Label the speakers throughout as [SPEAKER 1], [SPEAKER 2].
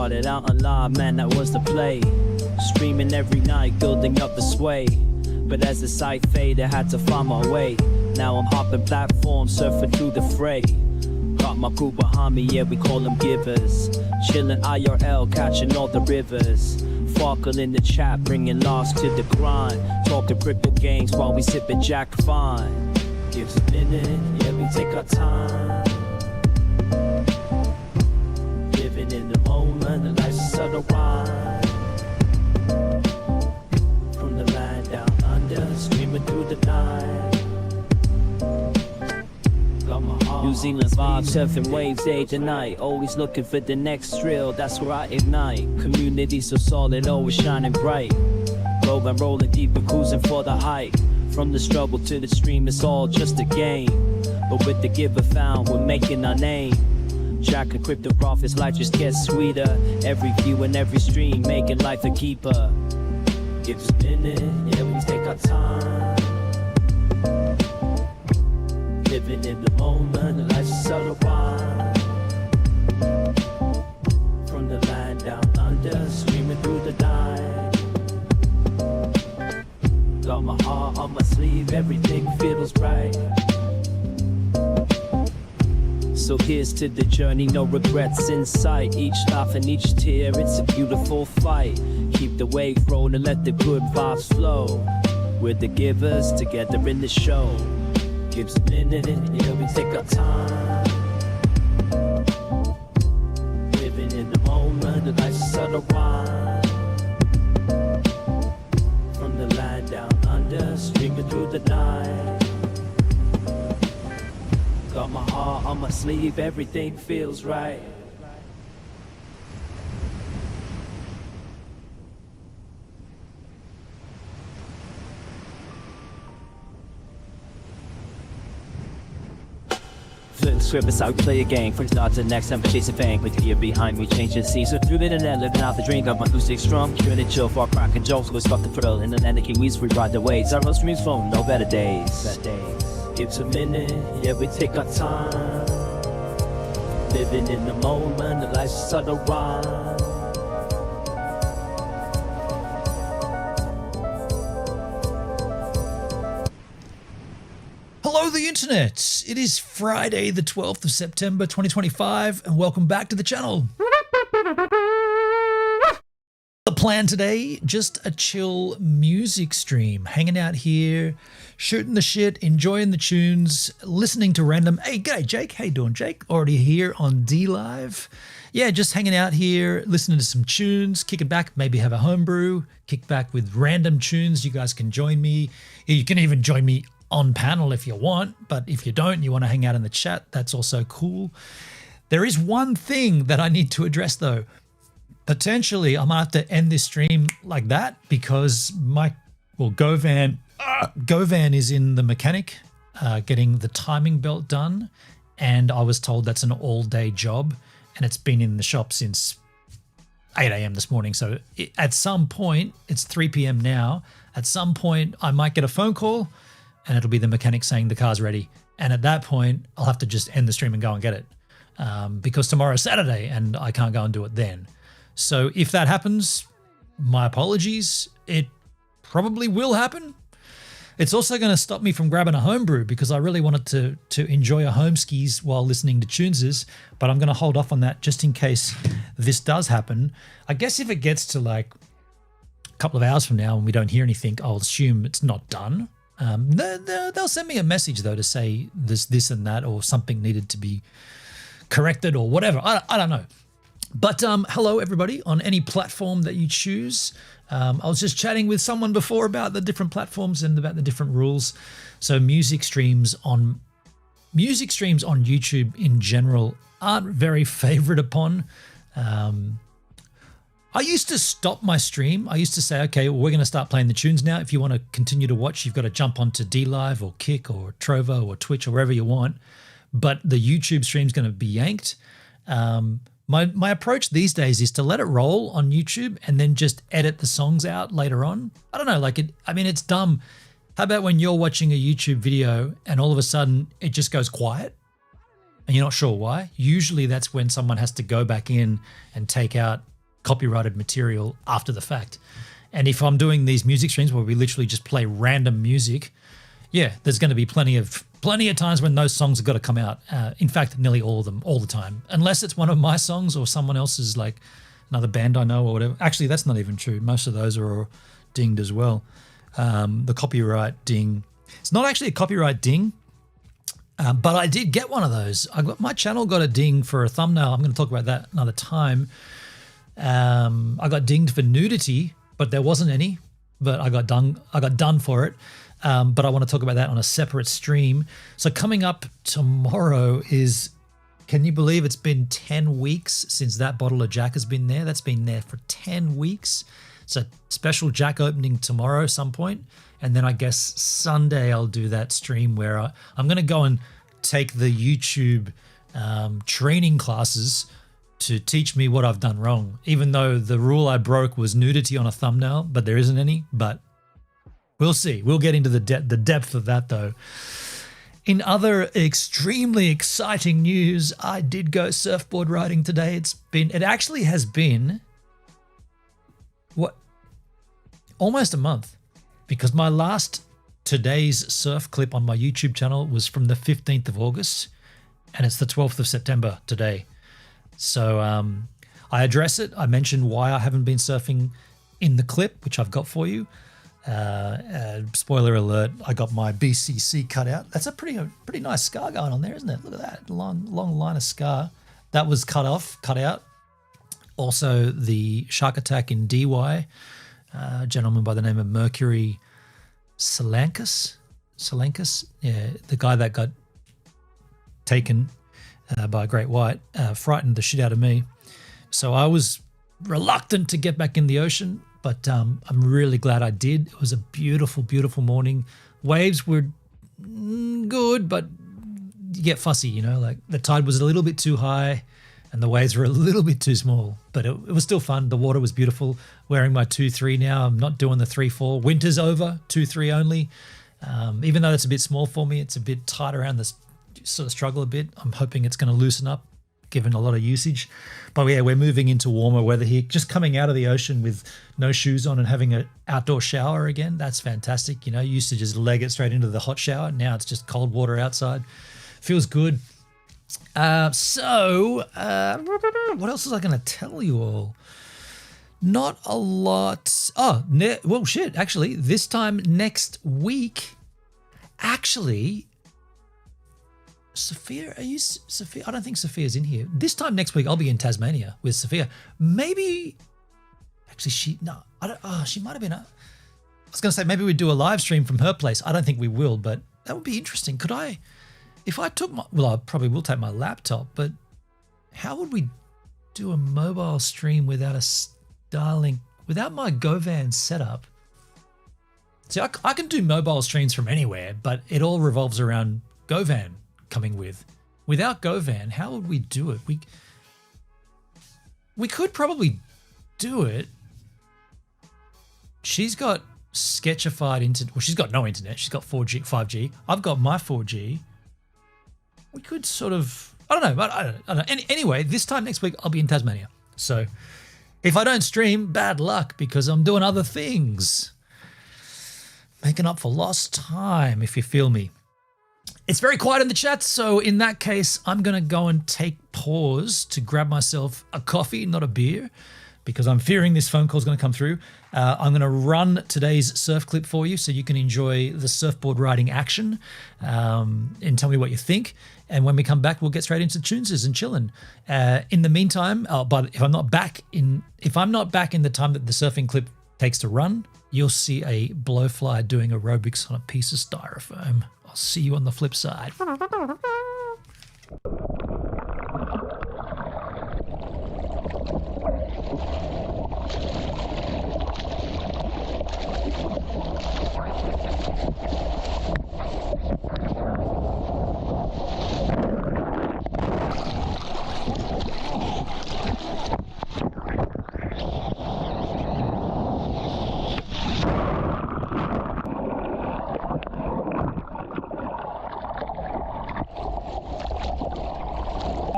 [SPEAKER 1] Started out on live, man, that was the play. Streaming every night, building up the sway. But as the site faded, I had to find my way. Now I'm hopping platforms, surfing through the fray. Got my crew behind me, yeah, we call them givers. Chillin' IRL, catching all the rivers. Farkle in the chat, bringing loss to the grind. Talking crypto games while we sippin' Jack Fine. Gives a minute, yeah, we take our time. Living in the moment, the life's a subtle rhyme. From the land down under, streaming through the night. New Zealand vibes, surfing waves day to night. Always looking for the next thrill, that's where I ignite. Community so solid, always shining bright. Rolling deep and cruising for the height. From the struggle to the stream, it's all just a game. But with the giver found, we're making our name. Jack and crypto profits, life just gets sweeter. Every view and every stream, making life a keeper. Give us a minute, yeah, we take our time. Living in the moment, the life's a subtle rhyme. From the land down under, screaming through the night. Got my heart on my sleeve, everything feels right. So here's to the journey, no regrets in sight. Each laugh and each tear, it's a beautiful fight. Keep the wave rolling, let the good vibes flow. We're the givers, together in the show. Gives a minute, yeah, we take our time. Living in the moment, the life's a subtle rhyme. From the land down under, streaming through the night. Got my heart on my sleeve, everything feels right. Script is how we play a game. From start to next, I'm chasing fame. With the gear behind me, changing scenes. So through the internet, living out the dream. Got my acoustic strong, curing it chill. Far cracking jokes, go stop the thrill. In the land of kiwis, we ride the waves. Our most streams phone, no better days. Gives a minute, yeah, we take our time. Living in the moment, the life's a subtle rhyme.
[SPEAKER 2] Hello, the internet. It is Friday, the 12th of September, 2025, and welcome back to the channel. The plan today, just a chill music stream, hanging out here, shooting the shit, enjoying the tunes, listening to random. Hey, g'day, Jake. How you doing, Jake? Already here on D Live. Yeah, just hanging out here, listening to some tunes, kicking back, maybe have a homebrew, kick back with random tunes. You guys can join me. You can even join me on panel if you want, but if you don't, you want to hang out in the chat, that's also cool. There is one thing that I need to address though. Potentially, I might have to end this stream like that because Govan is in the mechanic getting the timing belt done, and I was told that's an all-day job, and it's been in the shop since 8 a.m. this morning. So at some point, it's 3 p.m. now, at some point I might get a phone call and it'll be the mechanic saying the car's ready. And at that point, I'll have to just end the stream and go and get it because tomorrow's Saturday and I can't go and do it then. So if that happens, my apologies. It probably will happen. It's also going to stop me from grabbing a homebrew because I really wanted to enjoy a home skis while listening to tuneses, but I'm going to hold off on that just in case this does happen. I guess if it gets to like a couple of hours from now and we don't hear anything, I'll assume it's not done. They'll send me a message though to say this and that, or something needed to be corrected or whatever. I don't know. But hello everybody on any platform that you choose. I was just chatting with someone before about the different platforms and about the different rules. So music streams on YouTube in general aren't very favored upon. I used to stop my stream. I used to say, okay, well, we're going to start playing the tunes now. If you want to continue to watch, you've got to jump onto D Live or Kick or Trovo or Twitch or wherever you want. But the YouTube stream's going to be yanked. My approach these days is to let it roll on YouTube and then just edit the songs out later on. I don't know, it's dumb. How about when you're watching a YouTube video and all of a sudden it just goes quiet and you're not sure why? Usually that's when someone has to go back in and take out copyrighted material after the fact. And if I'm doing these music streams where we literally just play random music, yeah, there's going to be plenty of times when those songs have got to come out. In fact, nearly all of them, all the time, unless it's one of my songs or someone else's, like another band I know or whatever. Actually, that's not even true. Most of those are dinged as well. The copyright ding. It's not actually a copyright ding, but I did get one of those. My channel got a ding for a thumbnail. I'm going to talk about that another time. I got dinged for nudity, but there wasn't any. But I got done for it. But I want to talk about that on a separate stream. So coming up tomorrow is, can you believe it's been 10 weeks since that bottle of Jack has been there? That's been there for 10 weeks. So special Jack opening tomorrow some point. And then I guess Sunday I'll do that stream where I'm going to go and take the YouTube training classes to teach me what I've done wrong. Even though the rule I broke was nudity on a thumbnail, but there isn't any. But we'll see. We'll get into the depth of that though. In other extremely exciting news, I did go surfboard riding today. It actually has been almost a month, because my last today's surf clip on my YouTube channel was from the 15th of August and it's the 12th of September today. So I address it. I mentioned why I haven't been surfing in the clip, which I've got for you. Spoiler alert, I got my BCC cut out. That's a pretty nice scar going on there, isn't it? Look at that long line of scar. That was cut out. Also the shark attack in DY, a gentleman by the name of Mercury Solankas, yeah, the guy that got taken by a great white, frightened the shit out of me. So I was reluctant to get back in the ocean, but I'm really glad I did. It was a beautiful, beautiful morning. Waves were good, but you get fussy, you know, like the tide was a little bit too high and the waves were a little bit too small, but it was still fun. The water was beautiful. Wearing my 2-3 now. I'm not doing the 3-4. Winter's over, 2-3 only. Even though it's a bit small for me, it's a bit tight around this, sort of struggle a bit. I'm hoping it's going to loosen up, given a lot of usage. But yeah, we're moving into warmer weather here. Just coming out of the ocean with no shoes on and having an outdoor shower again. That's fantastic. You know, you used to just leg it straight into the hot shower. Now it's just cold water outside. Feels good. What else was I going to tell you all? Not a lot. Well, shit. Actually, this time next week, Sophia, are you Sophia? I don't think Sophia's in here. This time next week, I'll be in Tasmania with Sophia. Maybe, actually, she might have been. I was going to say maybe we'd do a live stream from her place. I don't think we will, but that would be interesting. Could I, if I took I probably will take my laptop, but how would we do a mobile stream without a Starlink, without my GoVan setup? See, I can do mobile streams from anywhere, but it all revolves around GoVan coming with. Without GoVan, how would we do it? We could probably do it. She's got sketchified internet. Well, she's got no internet. She's got 4G, 5G. I've got my 4G. We could sort of, I don't know. Anyway, this time next week, I'll be in Tasmania. So if I don't stream, bad luck, because I'm doing other things. Making up for lost time, if you feel me. It's very quiet in the chat, so in that case, I'm going to go and take pause to grab myself a coffee, not a beer, because I'm fearing this phone call is going to come through. I'm going to run today's surf clip for you so you can enjoy the surfboard riding action and tell me what you think. And when we come back, we'll get straight into tunes and chilling. In the meantime, but if I'm not back in the time that the surfing clip takes to run, you'll see a blowfly doing aerobics on a piece of styrofoam. I'll see you on the flip side.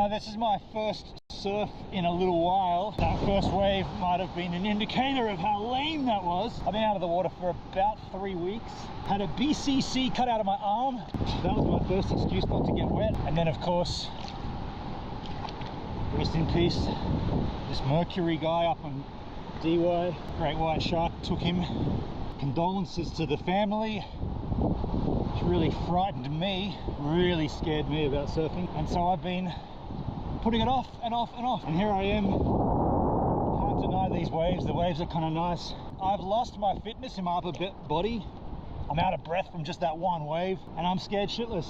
[SPEAKER 3] This is my first surf in a little while. That first wave might have been an indicator of how lame that was. I've been out of the water for about 3 weeks. Had a BCC cut out of my arm. That was my first excuse not to get wet. And then of course, rest in peace, this Mercury guy up on DY, great white shark, took him. Condolences to the family. Which really frightened me, really scared me about surfing. And so I've been putting it off and off and off. And here I am. Can't deny these waves. The waves are kind of nice. I've lost my fitness in my upper body. I'm out of breath from just that one wave and I'm scared shitless.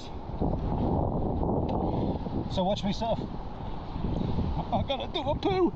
[SPEAKER 3] So watch me surf. I gotta do a poo.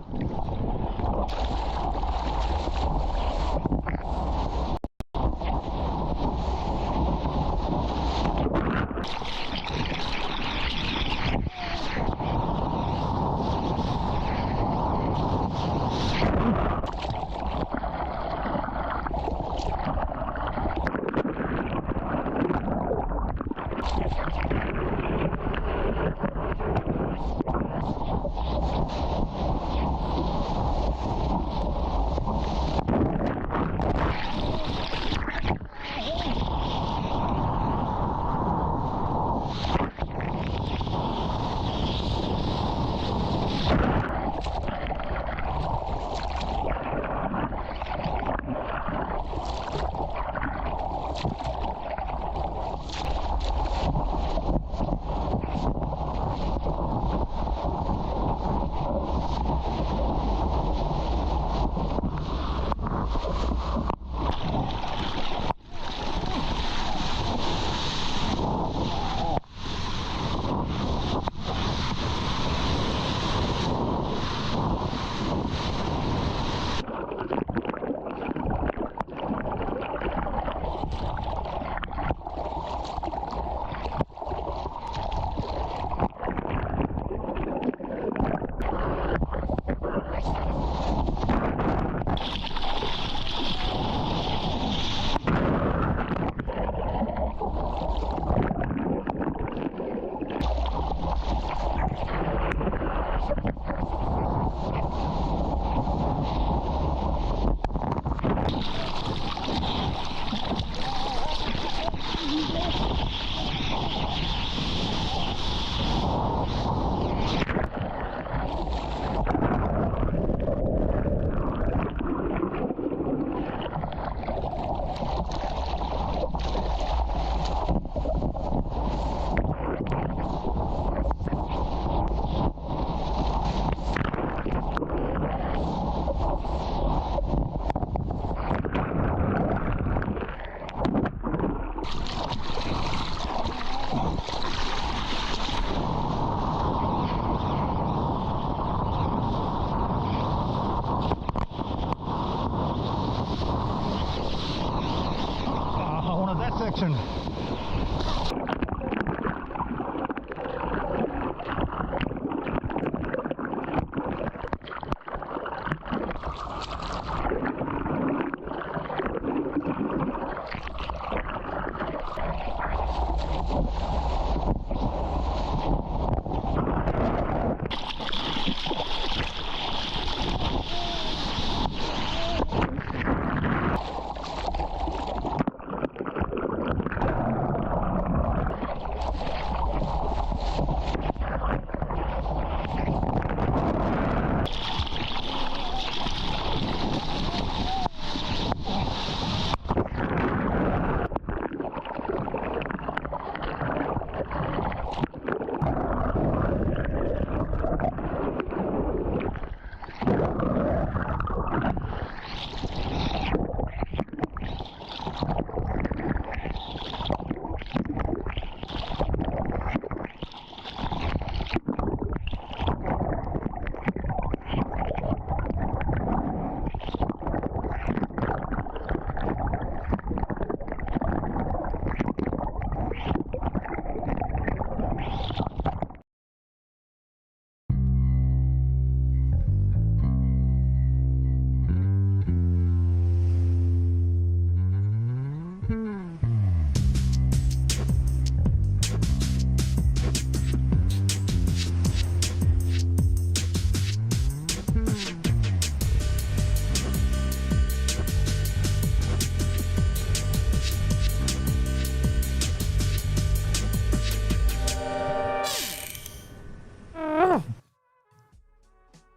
[SPEAKER 3] section.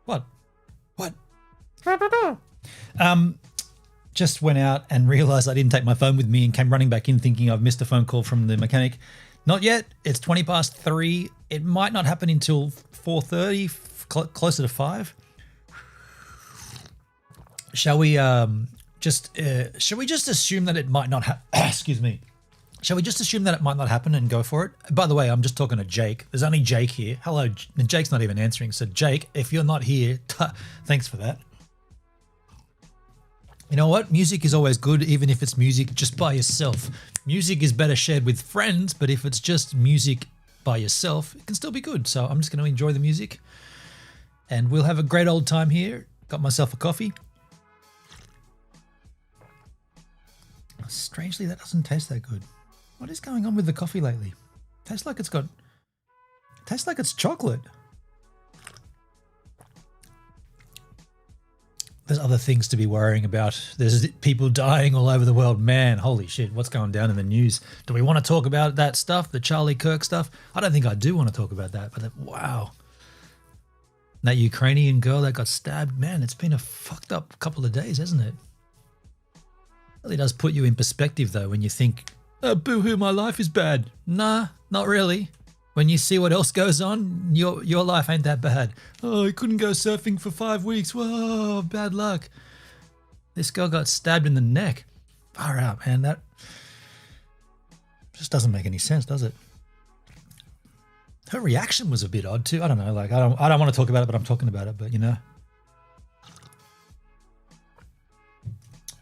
[SPEAKER 2] What? Just went out and realized I didn't take my phone with me and came running back in thinking I've missed a phone call from the mechanic. Not yet. It's 3:20. It might not happen until 4:30, closer to 5. Shall we just assume that it might not excuse me. Shall we just assume that it might not happen and go for it? By the way, I'm just talking to Jake. There's only Jake here. Hello. Jake's not even answering. So Jake, if you're not here, thanks for that. You know what? Music is always good, even if it's music just by yourself. Music is better shared with friends, but if it's just music by yourself, it can still be good. So I'm just going to enjoy the music and we'll have a great old time here. Got myself a coffee. Strangely, that doesn't taste that good. What is going on with the coffee lately? Tastes like it's chocolate. There's other things to be worrying about. There's people dying all over the world. Man, holy shit, what's going down in the news? Do we want to talk about that stuff, the Charlie Kirk stuff? I don't think I do want to talk about that, but wow. That Ukrainian girl that got stabbed, man, it's been a fucked up couple of days, hasn't it? Really does put you in perspective though when you think, oh, boo-hoo, my life is bad. Nah, not really. When you see what else goes on, your life ain't that bad. Oh, I couldn't go surfing for 5 weeks. Whoa, bad luck. This girl got stabbed in the neck. Far out, man. That just doesn't make any sense, does it? Her reaction was a bit odd too. I don't know. Like I don't want to talk about it, but I'm talking about it. But you know,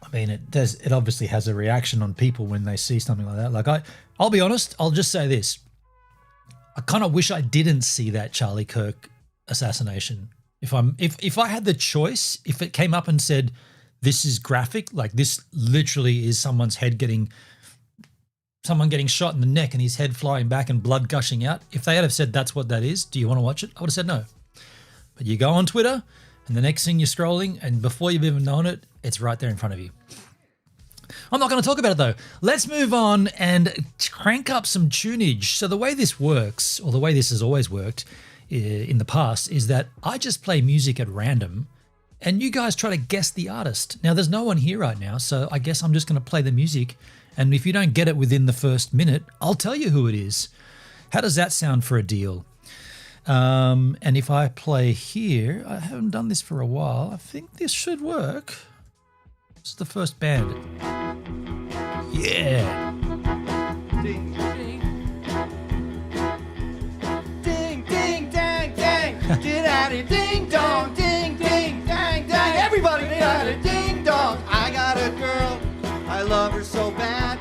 [SPEAKER 2] I mean, it obviously has a reaction on people when they see something like that. Like I'll be honest. I'll just say this. I kind of wish I didn't see that Charlie Kirk assassination. If I had the choice, if it came up and said, this is graphic, like this literally is someone getting shot in the neck and his head flying back and blood gushing out. If they had have said that's what that is, do you want to watch it? I would have said no. But you go on Twitter and the next thing you're scrolling and before you've even known it, it's right there in front of you. I'm not going to talk about it though. Let's move on and crank up some tunage. So the way this works, or the way this has always worked in the past, is that I just play music at random and you guys try to guess the artist. Now there's no one here right now, so I guess I'm just going to play the music. And if you don't get it within the first minute, I'll tell you who it is. How does that sound for a deal? And if I play here, I haven't done this for a while. I think this should work. This is the first band. Yeah.
[SPEAKER 4] Ding, ding. Ding, ding, dang, dang. Get out of ding dong. Ding, ding, dang, dang. Everybody get out of ding dong. I got a girl. I love her so bad.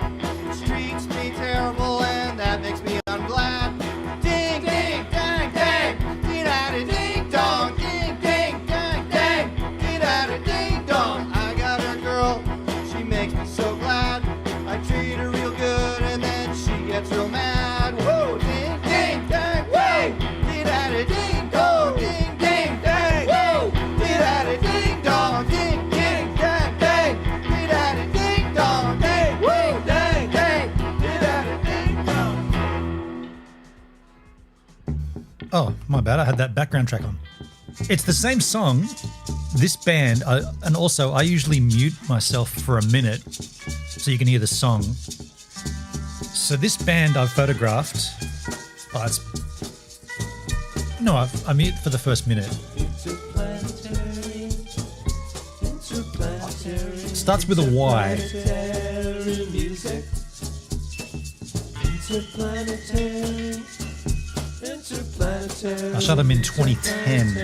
[SPEAKER 4] She treats me terrible and that makes me unglad. Ding, ding, dang, dang. Get out of ding dong. Ding, ding, dang, dang. Get out of ding dong. I got a girl. She makes me so glad. I treat her real good and then she gets real mad. Woo! Ding, ding, dang, woo! Get out of ding dong. Ding, ding, dang, woo! Get out of ding dong. Ding, ding, dang, dang. Get out of ding dong. Dang, woo! Dang, dang. Get out of ding dong.
[SPEAKER 2] Oh, my bad. I had that background track on. It's the same song, this band, and also I usually mute myself for a minute so you can hear the song. So this band I've photographed, I mute for the first minute. It starts with a Y. I shot them in 2010.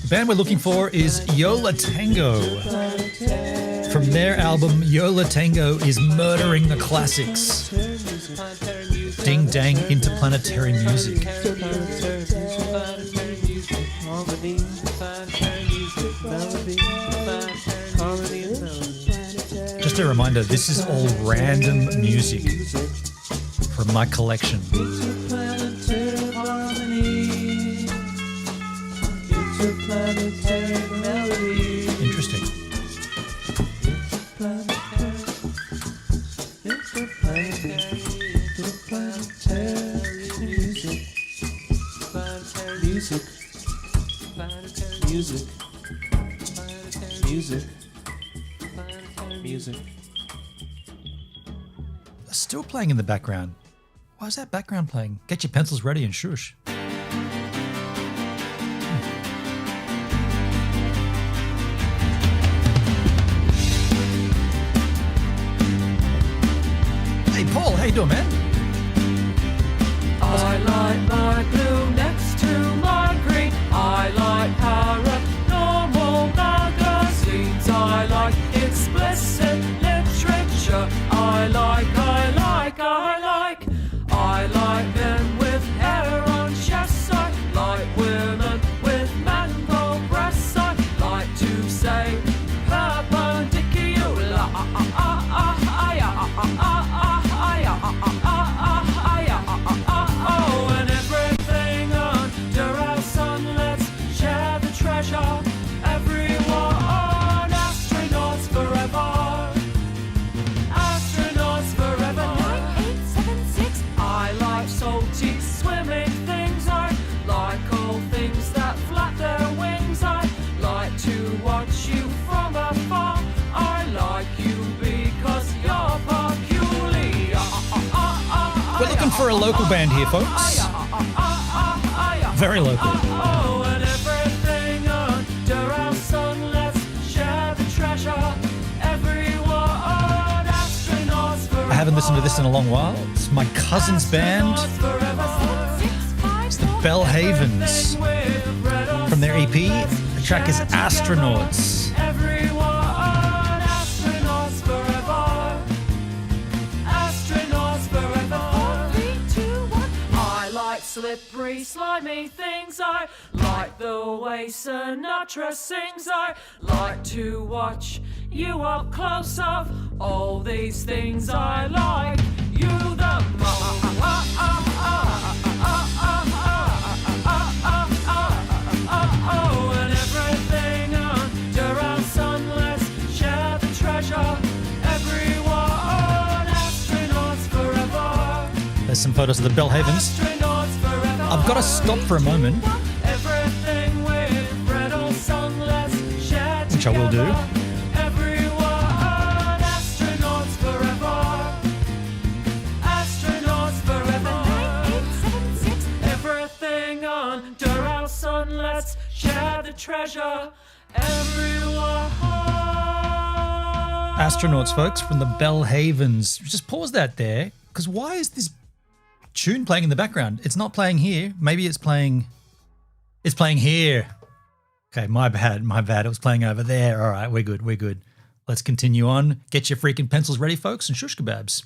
[SPEAKER 2] The band we're looking for is Yola Tango. From their album, Yola Tango is murdering the classics. Ding dang interplanetary music. Just a reminder, this is all random music from my collection.
[SPEAKER 1] Interplanetary melody.
[SPEAKER 2] Interesting.
[SPEAKER 1] Interplanetary music. Music. Music. Music. Music.
[SPEAKER 2] Still playing in the background. Why is that background playing? Get your pencils ready and shush. Hey Paul, how you doing, man?
[SPEAKER 1] I like my blue next to my green. I like paranormal magazines. I like explicit literature. I like men with hair on chests. I like women with mango breasts. I like to say perpendicular. And everything under our sun, let's share the treasure. Everyone, astronauts forever. Astronauts forever. 9876. I like salty swimming things. I like all things that flap their wings. I like to watch you from afar. I like you because you're peculiar.
[SPEAKER 2] We're looking for a local band here, folks. Very local.
[SPEAKER 1] Oh, and everything under our sun, let's share the treasure. Everyone, astronauts forever.
[SPEAKER 2] I haven't listened to this in a long while. It's my cousin's band. It's the Bell Havens from their EP. The track is Astronauts.
[SPEAKER 1] Everyone, astronauts forever. Astronauts forever. 3, 2, 1. I like slippery, slimy things. I like the way Sinatra sings. I like to watch you up close up. All these things I like. You the most. And everything under our sun, let's share the treasure. Everyone, astronauts forever.
[SPEAKER 2] There's some photos of the Bell Havens.
[SPEAKER 1] Astronauts forever.
[SPEAKER 2] I've got to stop for a moment,
[SPEAKER 1] Everything with red or sun, let's share
[SPEAKER 2] which I will do.
[SPEAKER 1] together. Everyone, astronauts forever. Astronauts forever. 9876. Everything under our sun, let's share the treasure. Everyone.
[SPEAKER 2] Astronauts, folks, from the Bell Havens. Just pause that there, because why is this tune playing in the background? It's not playing here. Maybe it's playing. It's playing here. Okay, my bad. It was playing over there. All right, we're good. Let's continue on. Get your freaking pencils ready, folks, and shush kebabs.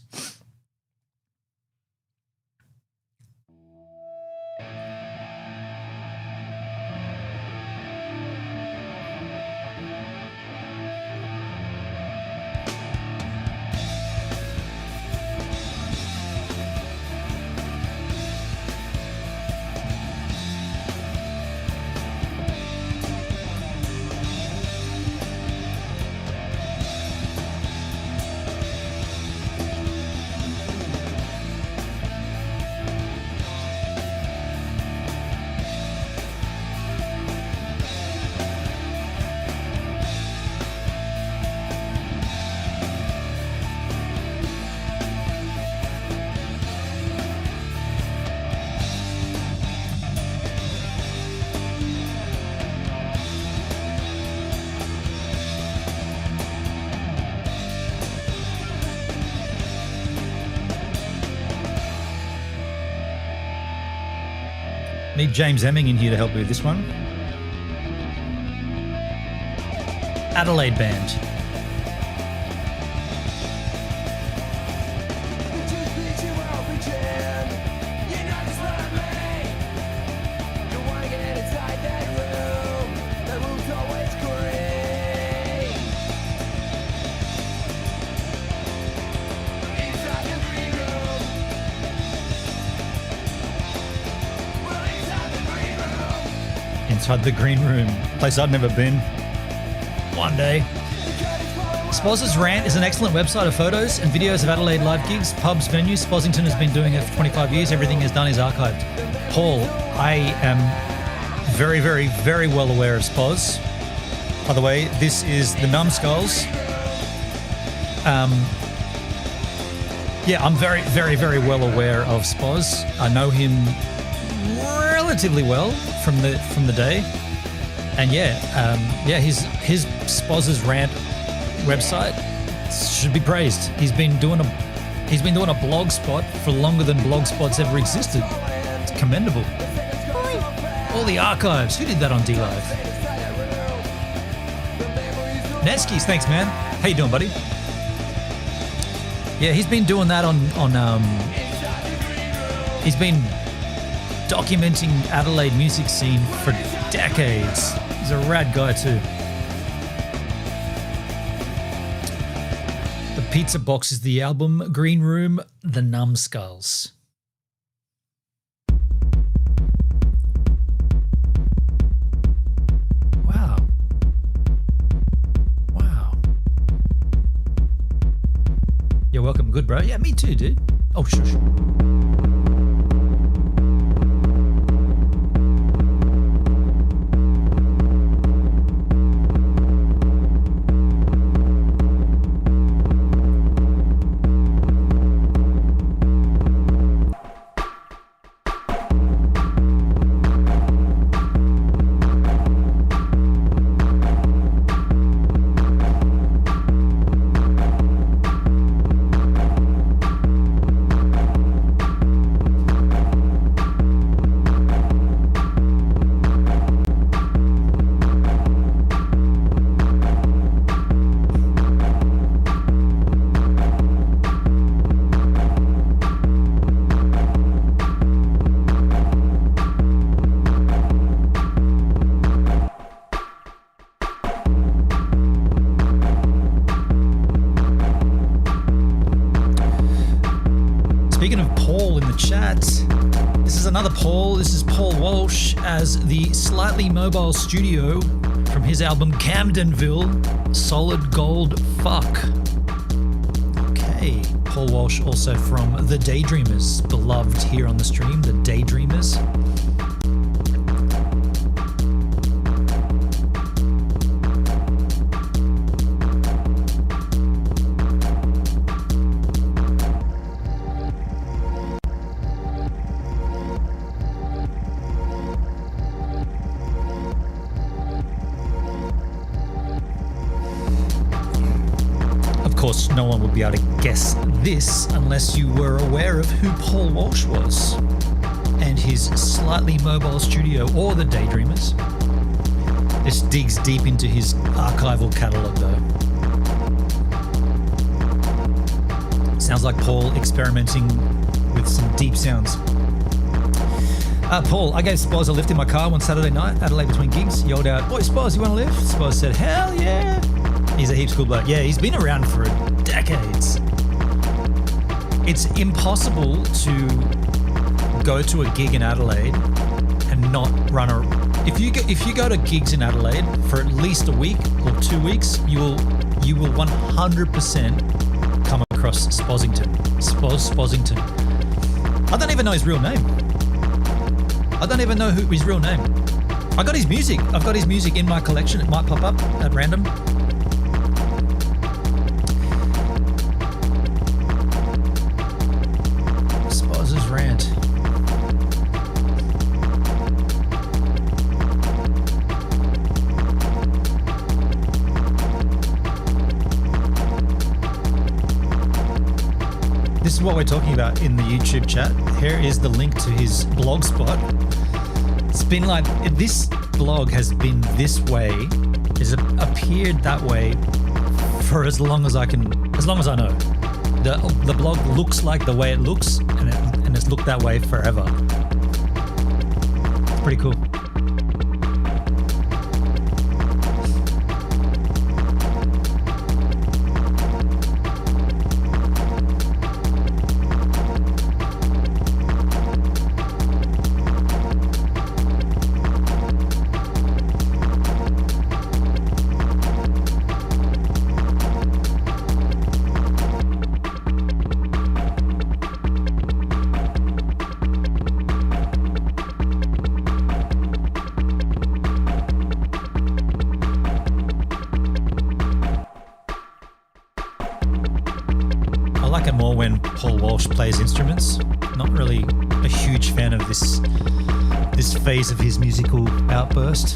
[SPEAKER 2] Need James Emming in here to help me with this one. Adelaide Band. outside the green room, place I'd never been. One day. Spoz's Rant is an excellent website of photos and videos of Adelaide live gigs, pubs, venues. Spozzington has been doing it for 25 years. Everything he's done is archived. Paul, I am very, very, very well aware of Spoz. By the way, this is the Numbskulls. Yeah, I'm very, very, very well aware of Spoz. I know him relatively well from the day, and his Spoz's Rant website should be praised. He's been doing a blog spot for longer than blog spots ever existed. It's commendable. All the archives. Who did that on D-Live? Netskis, thanks, man. How you doing, buddy? Yeah, he's been doing that on he's been documenting Adelaide music scene for decades. He's a rad guy too. The Pizza Box is the album. Green Room, The Numbskulls. You're welcome. Good, bro. Yeah, me too, dude. Oh, sure. The Slightly Mobile Studio from his album Camdenville, Solid Gold Fuck. Okay, Paul Walsh also from The Daydreamers, beloved here on the stream, The Daydreamers. No one would be able to guess this unless you were aware of who Paul Walsh was and his Slightly Mobile Studio or The Daydreamers. This digs deep into his archival catalogue though. Sounds like Paul experimenting with some deep sounds. Paul, I gave Spoz a lift in my car one Saturday night, Adelaide between gigs. Yelled out, "Oi, Spoz, you want a lift?" Spoz said, "Hell yeah." He's a heaps cool bloke. Yeah, he's been around for decades. It's impossible to go to a gig in Adelaide and not run a. If you go to gigs in Adelaide for at least a week or 2 weeks, you will 100% come across Spozzington. I don't even know his real name. I don't even know his real name. I got his music. I've got his music in my collection. It might pop up at random. Rant. This is what we're talking about in the YouTube chat. Here is the link to his blog spot. It's been like, this blog has been this way, has appeared that way for as long as I know. The blog looks like the way it looks, and it's looked that way forever. It's pretty cool. like it more when Paul Walsh plays instruments. Not really a huge fan of this phase of his musical output.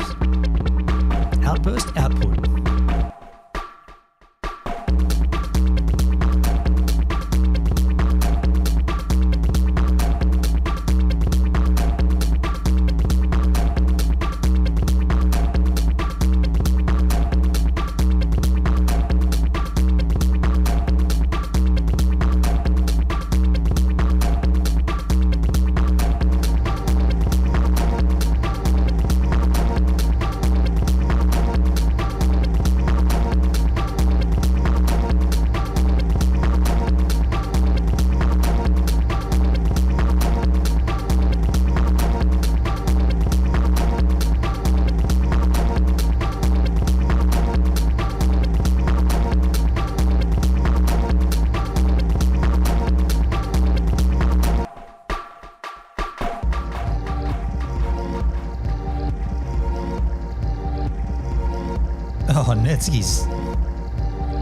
[SPEAKER 2] Oh, Netsky's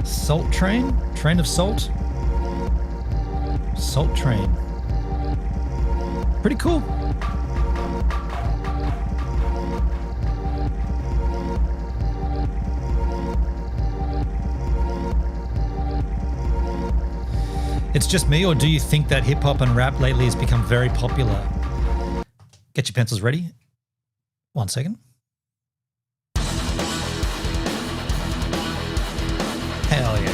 [SPEAKER 2] Salt Train? Train of Salt? Salt Train. Pretty cool. It's just me, or do you think that hip hop and rap lately has become very popular? Get your pencils ready. 1 second. Hell yeah.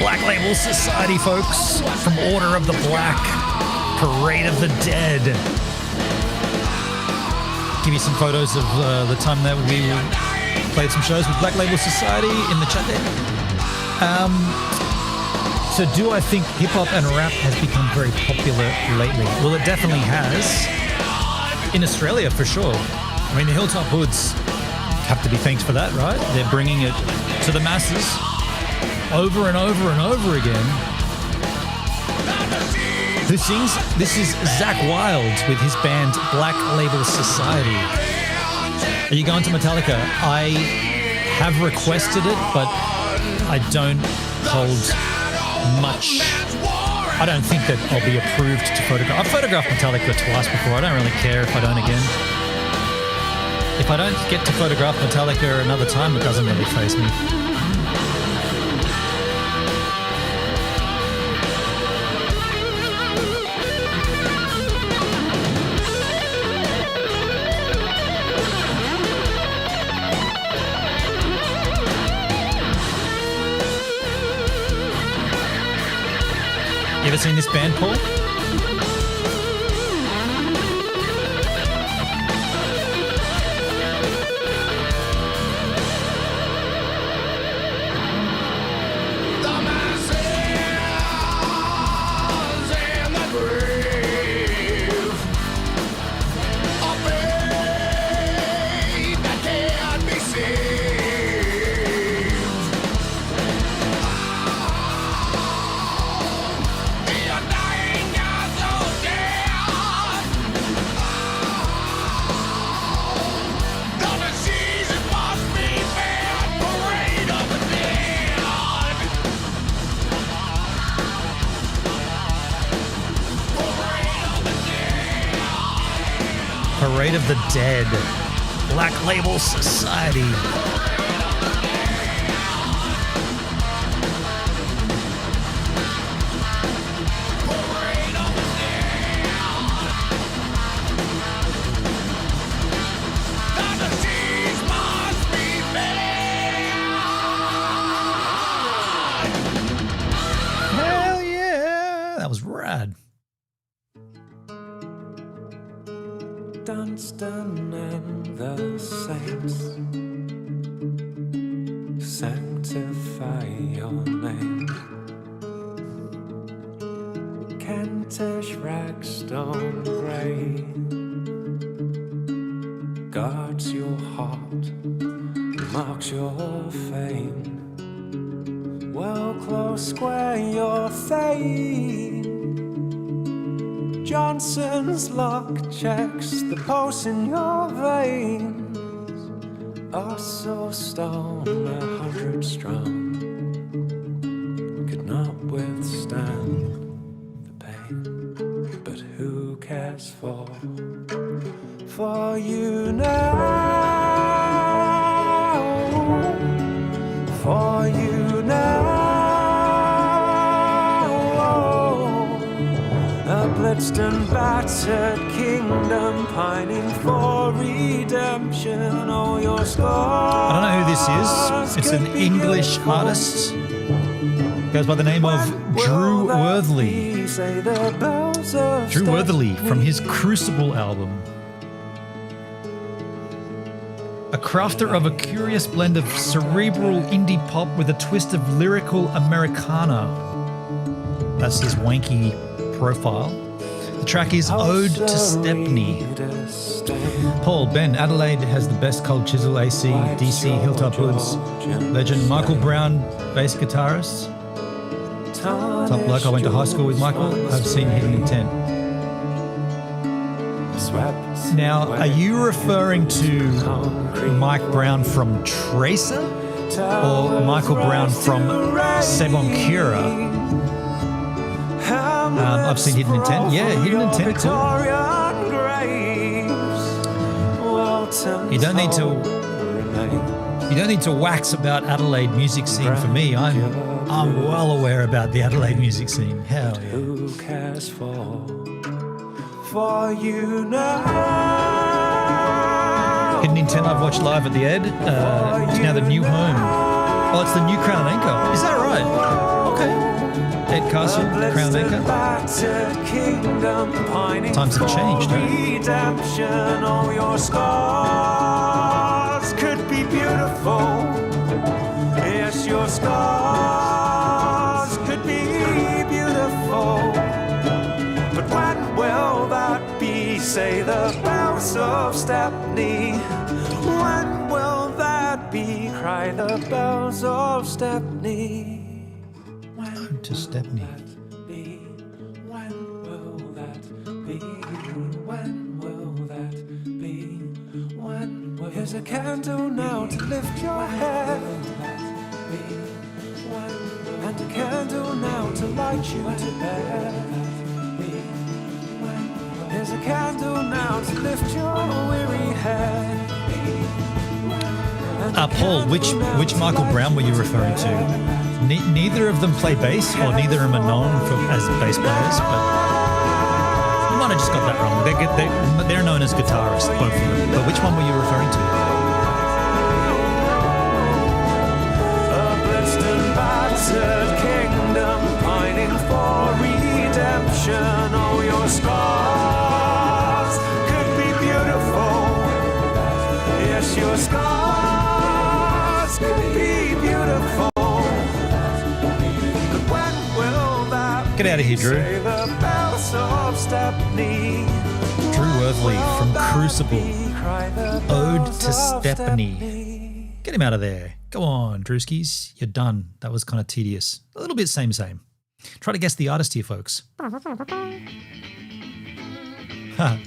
[SPEAKER 2] Black Label Society, folks, from Order of the Black, Parade of the Dead. Give you some photos of the time that we played some shows with Black Label Society in the chat there. So do I think hip-hop and rap has become very popular lately? Well, it definitely has. In Australia, for sure. I mean, the Hilltop Hoods have to be thanked for that, right? They're bringing it to the masses over and over and over again. Who sings? This is Zach Wilde with his band Black Label Society. Are you going to Metallica? I have requested it, but I don't hold much. I don't think that I'll be approved to photograph. I've photographed Metallica twice before. I don't really care if I don't again. If I don't get to photograph Metallica another time, it doesn't really faze me. You ever seen this band, Paul? Parade of the Dead, Black Label Society.
[SPEAKER 5] Dunstan and the saints sanctify your name. Kentish ragstone grey guards your heart, marks your fame. Well close square your fame. Johnson's luck checks the pulse in your veins. Also stone 100 strong could not withstand the pain. But who cares for you now? For you now. A blitzed and battered kingdom pining for redemption. Oh, your scars.
[SPEAKER 2] I don't know who this is. It's an English artist. Goes by the name of Drew Worthley. Drew Worthley from his Crucible album. A crafter of a curious blend of cerebral indie pop with a twist of lyrical Americana. That's his wanky profile. The track is Ode to Stepney. Paul, Ben, Adelaide has the best cold chisel AC, DC, Hilltop Hoods, legend Michael Brown, bass guitarist. Top bloke, I went to high school with Michael. I've seen Hidden Intent. Now, are you referring to Mike Brown from Tracer or Michael Brown from Sebon Cura? I've seen Hidden Intent. Yeah, Hidden Intent too. You don't need to wax about Adelaide music scene for me. I'm well aware about the Adelaide music scene. Hell yeah.
[SPEAKER 5] Who cares for you now?
[SPEAKER 2] Hidden Intent I've watched live at the Ed. It's now the new home. Oh, it's the new Crown Anchor. Is that right? Okay. Ed Castle, Crown Anchor. Times have changed, huh?
[SPEAKER 5] Redemption, all your scars could be beautiful. Yes, your scars could be beautiful. But when will that be? Say the bells of Stepney. When will that be? Cry the bells of Stepney.
[SPEAKER 2] Ode to Stepney.
[SPEAKER 5] When will that be? When will that be? When will here's a candle now to lift your head. And a candle now to light you to bed. Here's a candle now to lift your weary head.
[SPEAKER 2] Paul, which Michael Brown were you referring to? Neither of them play bass, or neither of them are known as bass players, but you might have just got that wrong. They're known as guitarists, both of them. But which one were you referring to?
[SPEAKER 5] Kingdom pining for redemption. Oh, your scars could be beautiful. Yes, your scars could be beautiful. But when will that
[SPEAKER 2] Get out of here, Drew.
[SPEAKER 5] say the bells of Stepney?
[SPEAKER 2] Drew Worthley from Crucible.
[SPEAKER 5] Cry the
[SPEAKER 2] Ode
[SPEAKER 5] bells
[SPEAKER 2] to
[SPEAKER 5] of
[SPEAKER 2] Stepney. Get him out of there. Go on, Drewskis. You're done. That was kind of tedious. A little bit same. Try to guess the artist here, folks. Ha.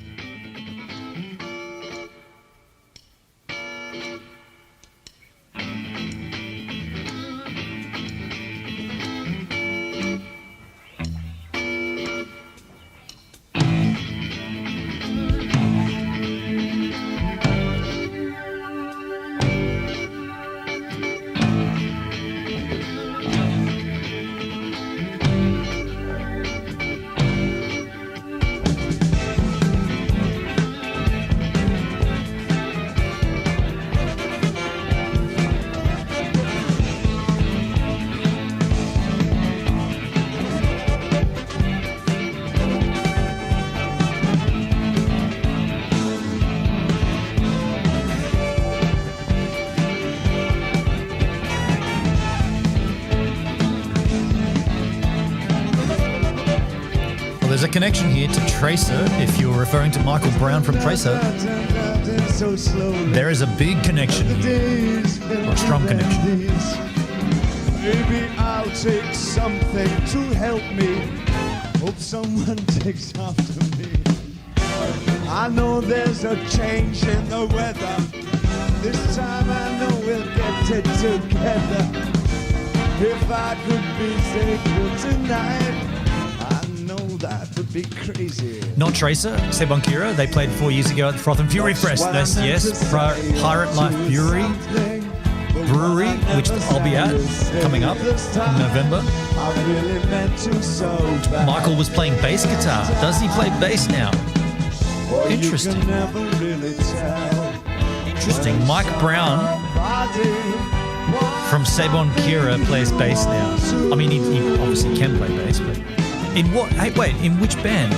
[SPEAKER 2] There's a connection here to Tracer. If you're referring to Michael Brown from Tracer, there is a big connection here, or a strong connection.
[SPEAKER 4] Maybe I'll take something to help me. Hope someone takes after me. I know there's a change in the weather. This time I know we'll get it together. If I could be sacred tonight, I know that would be crazy.
[SPEAKER 2] Not Tracer, Sebon Kira. They played 4 years ago at the Froth and Fury Fest. That's, yes, Pirate Life Brewery, which I'll be at coming up in November. Michael was playing bass guitar. Does he play bass now? Interesting. Interesting. Mike Brown from Sebon Kira plays bass now. I mean, he obviously can play bass, but in what? Hey, wait, in which band?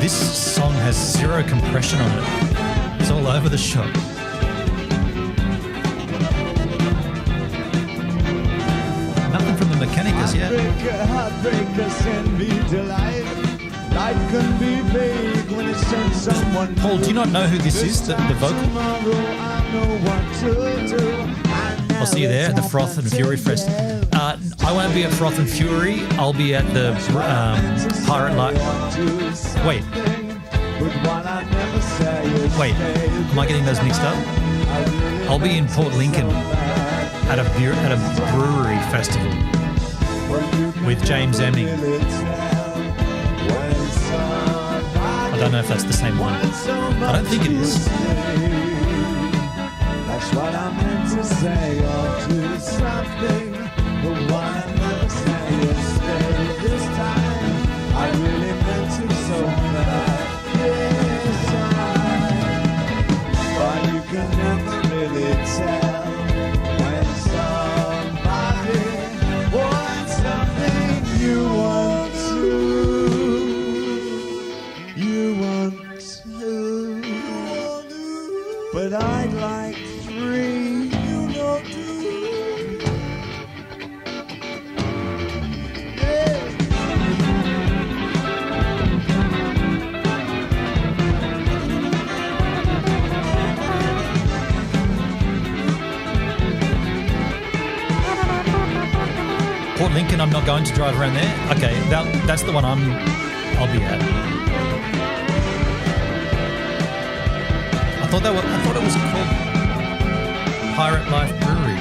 [SPEAKER 2] This song has zero compression on it. It's all over the shop. Nothing from the Mechanicus yet.
[SPEAKER 4] Heartbreaker send me delight. Life can be vague when it sends someone.
[SPEAKER 2] Paul, do you not know who this is, the vocal? I'll see you there at the Froth and Fury Fest. I won't be at Froth and Fury. I'll be at the Pirate Light. Wait, am I getting those mixed up? I'll be in Port Lincoln at a brewery festival with James Emming. I don't know if that's the same one. I don't think it is.
[SPEAKER 4] That's what I meant to say, or do something. But what I never say is stay this time. I really meant to so bad this time. But you can never really tell when somebody wants something you want to. But I'd like 3, you know,
[SPEAKER 2] Port Lincoln, I'm not going to drive around there. Okay, that's the one I'll be at. I thought it was called Pirate Life Brewery.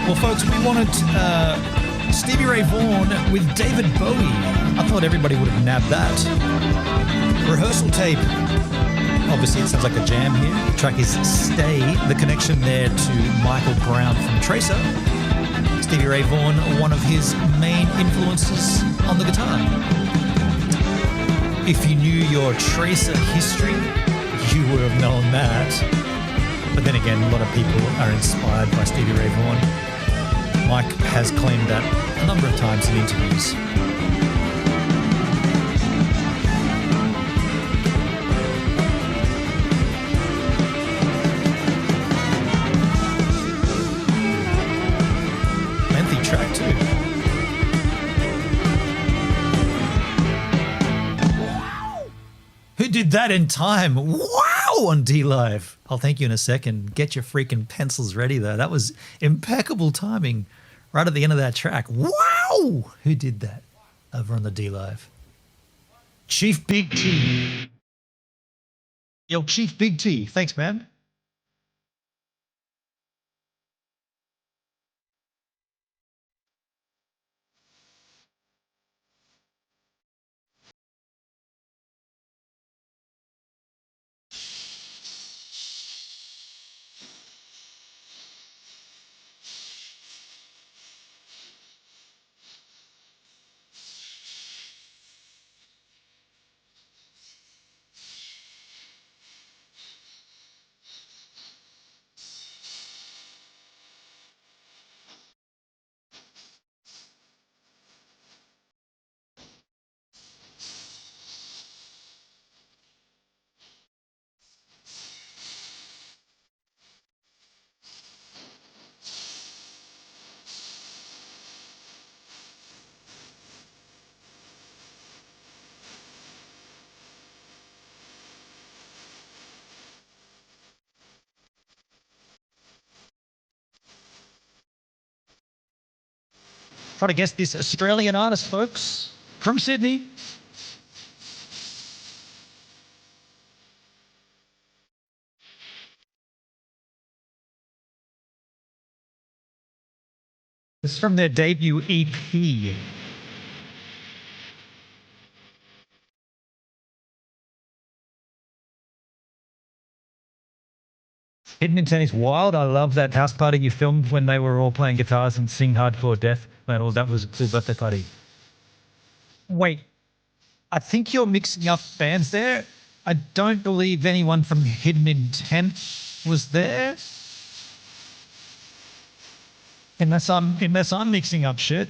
[SPEAKER 2] Well, folks, we wanted Stevie Ray Vaughan with David Bowie. I thought everybody would have nabbed that. Rehearsal tape. Obviously, it sounds like a jam here. The track is Stay. The connection there to Michael Brown from Tracer. It's Stevie Ray Vaughan, one of his main influences on the guitar. If you knew your Tracer history, you would have known that. But then again, a lot of people are inspired by Stevie Ray Vaughan. Mike has claimed that a number of times in interviews. Lengthy track too. Who did that in time? Wow, on D Live. I'll thank you in a second. Get your freaking pencils ready though. That was impeccable timing right at the end of that track. Wow! Who did that over on the D Live? Chief Big T. Yo, Chief Big T. Thanks, man. Try to guess this Australian artist, folks, from Sydney. This is from their debut EP. Hidden Intensity is wild. I love that house party you filmed when they were all playing guitars and sing Hardcore Death Metal. That was a cool birthday party. Wait, I think you're mixing up bands there. I don't believe anyone from Hidden Intent was there. Unless I'm mixing up shit.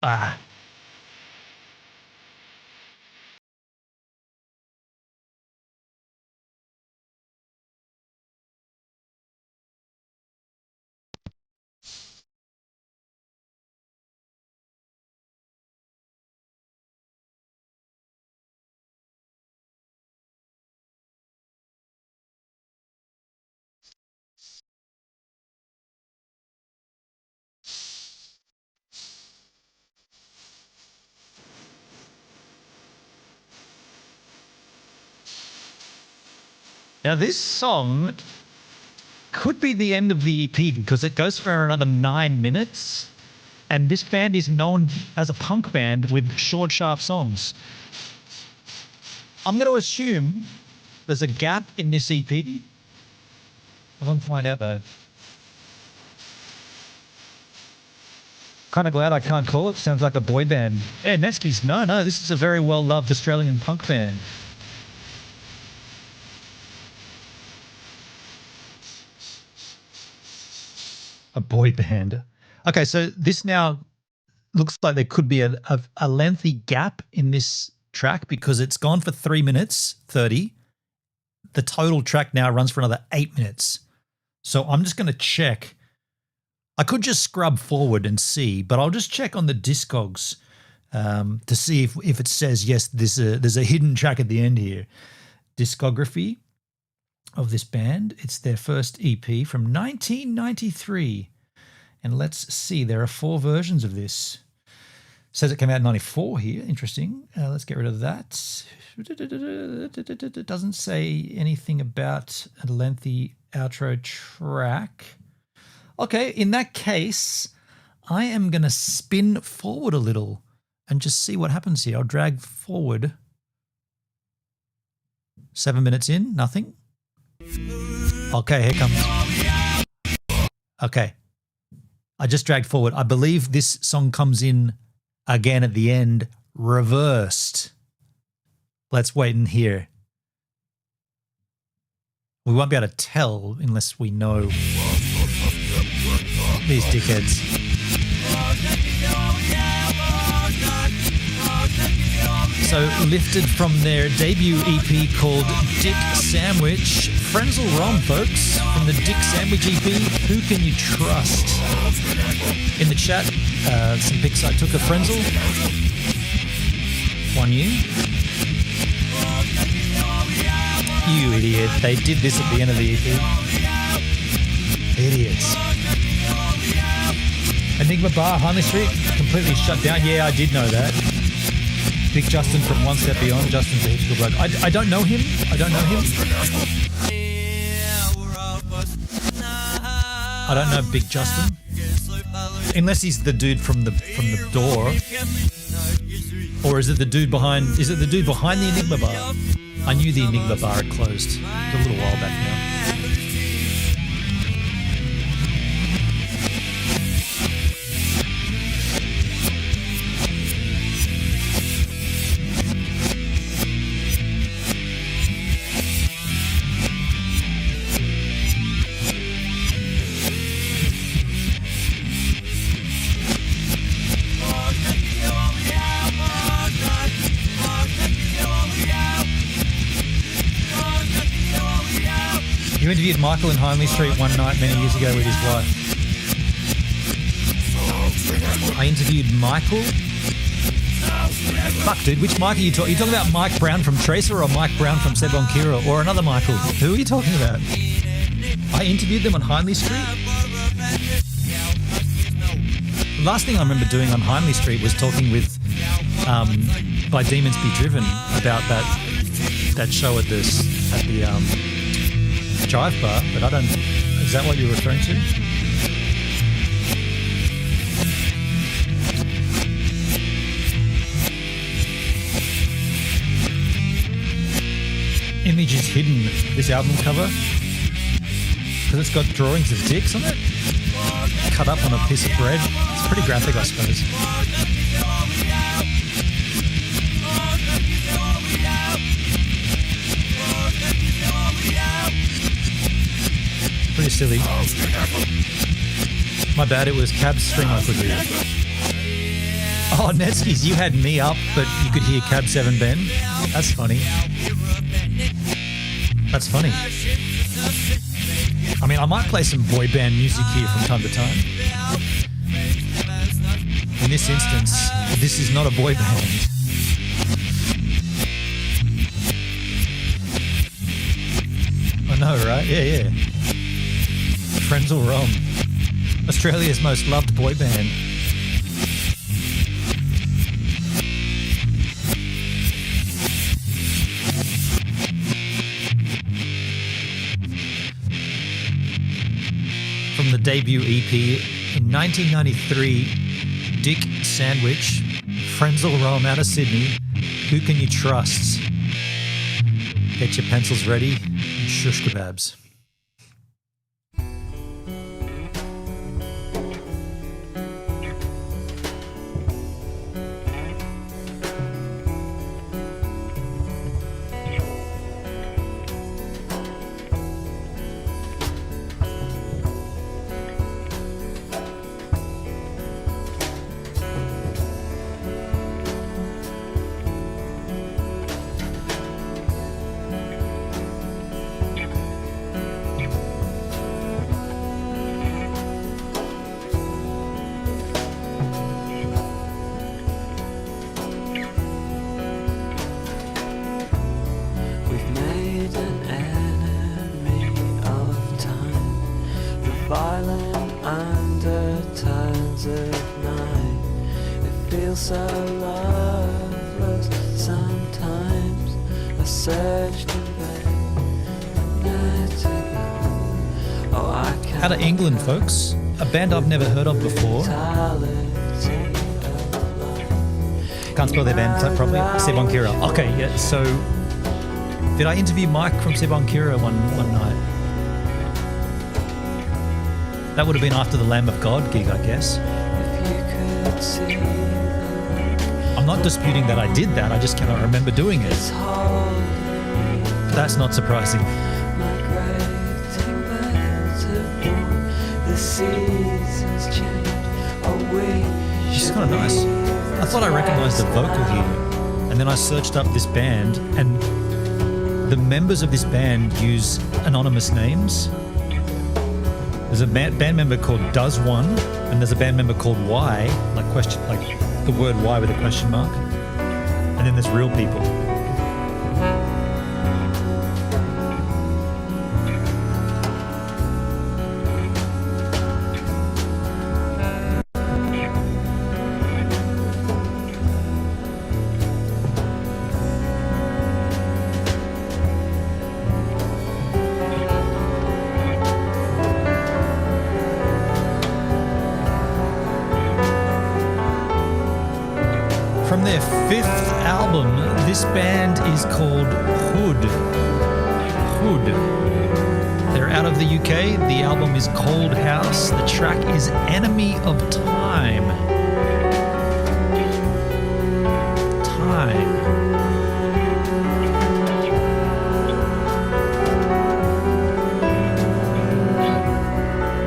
[SPEAKER 2] Ah. Now this song could be the end of the EP because it goes for another 9 minutes. And this band is known as a punk band with short, sharp songs. I'm going to assume there's a gap in this EP. I won't find out though. Kind of glad I can't call it. Sounds like a boy band. Yeah, Neskies. No, this is a very well-loved Australian punk band. A boy band. Okay, so this now looks like there could be a lengthy gap in this track because it's gone for 3 minutes 30. The total track now runs for another 8 minutes. So I'm just going to check. I could just scrub forward and see, but I'll just check on the Discogs to see if it says, yes, there's a hidden track at the end here. Discography of this band. It's their first EP from 1993. And let's see, there are 4 versions of this. It says it came out in 94 here. Interesting. Let's get rid of that. It doesn't say anything about a lengthy outro track. Okay, in that case, I am going to spin forward a little and just see what happens here. I'll drag forward. 7 minutes in, nothing. Okay, here comes. Okay. I just dragged forward. I believe this song comes in again at the end, reversed. Let's wait and hear. We won't be able to tell unless we know these dickheads. So lifted from their debut EP called Dick Sandwich. Frenzel Rom, folks, from the Dick Sandwich EP, Who Can You Trust? In the chat, some pics I took of Frenzel. One you. You idiot. They did this at the end of the EP. Idiots. Enigma Bar, Hindley Street, completely shut down. Yeah, I did know that. Big Justin from One Step Beyond. Justin's a heaps good bloke. I don't know him. I don't know Big Justin. Unless he's the dude from the door. Or is it the dude behind the Enigma Bar? I knew the Enigma Bar had closed a little while back now. You interviewed Michael in Hindley Street one night many years ago with his wife. I interviewed Michael. Fuck, dude, which Mike are you talking? Are you talking about Mike Brown from Tracer or Mike Brown from Seb on Kira or another Michael? Who are you talking about? I interviewed them on Hindley Street. The last thing I remember doing on Hindley Street was talking with By Demons Be Driven about that show at the Jive Bar, but I don't. Is that what you're referring to? Image is hidden, this album cover, because it's got drawings of dicks on it, cut up on a piece of bread. It's pretty graphic, I suppose. Pretty silly. My bad, it was Cab's string I could hear. Oh, Netskis, you had me up, but you could hear Cab 7 Ben. That's funny. That's funny. I mean, I might play some boy band music here from time to time. In this instance, this is not a boy band. I know, right? Yeah. Frenzel Rom, Australia's most loved boy band. From the debut EP in 1993, Dick Sandwich, Frenzel Rom out of Sydney, Who Can You Trust? Get your pencils ready and shush kebabs.
[SPEAKER 6] violent undertones of night. It feels so loveless sometimes. searched in vain, night ago. Oh, I can't
[SPEAKER 2] Out of England, folks. A band I've never heard of before. Can't spell their band properly. Sebon Kira. Okay, yeah. So, did I interview Mike from Sebon Kira one night? That would have been after the Lamb of God gig, I guess.
[SPEAKER 6] If you could see the look,
[SPEAKER 2] I'm not disputing that I did that. I just cannot remember doing it.
[SPEAKER 6] it's holding
[SPEAKER 2] That's not surprising.
[SPEAKER 6] my grating bands of blue. The seasons change. Oh, we
[SPEAKER 2] She's kind of nice. I thought I recognized the vocal here, and then I searched up this band, and the members of this band use anonymous names. There's a band member called Does One, and there's a band member called Y, like the word Y with a question mark, and then there's real people. From their 5th album, this band is called Hood. They're out of the UK. The album is Cold House. The track is Enemy of Time.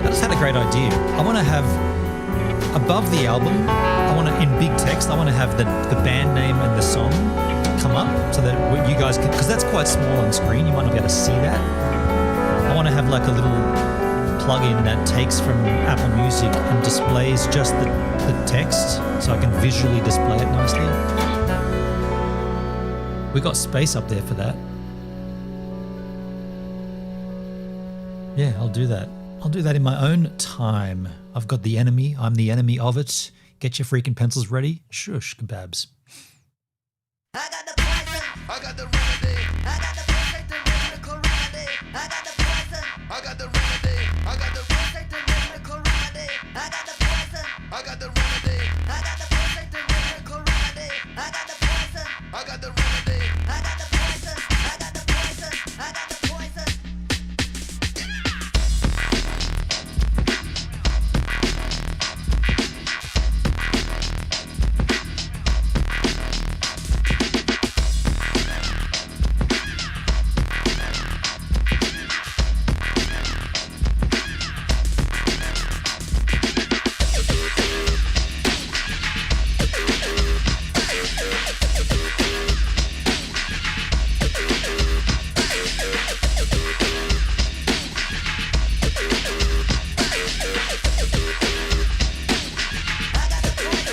[SPEAKER 2] I just had a great idea. I want to have above the album, I want to, in big text, I want to have the band name and the song come up so that you guys can, because that's quite small on screen, you might not be able to see that. I want to have like a little plug-in that takes from Apple Music and displays just the text so I can visually display it nicely. We got space up there for that. Yeah, I'll do that. I'll do that in my own time. I've got the enemy. I'm the enemy of it. Get your freaking pencils ready. Shush, kebabs.
[SPEAKER 4] I got the poison. I got the remedy. I got the perfect and miracle remedy. I got the poison. I got the remedy. I got the perfect and miracle remedy. I got the poison. I got the remedy. I got the perfect and miracle remedy. I got the poison. I got the remedy. I got the poison. I got the poison. I got the poison.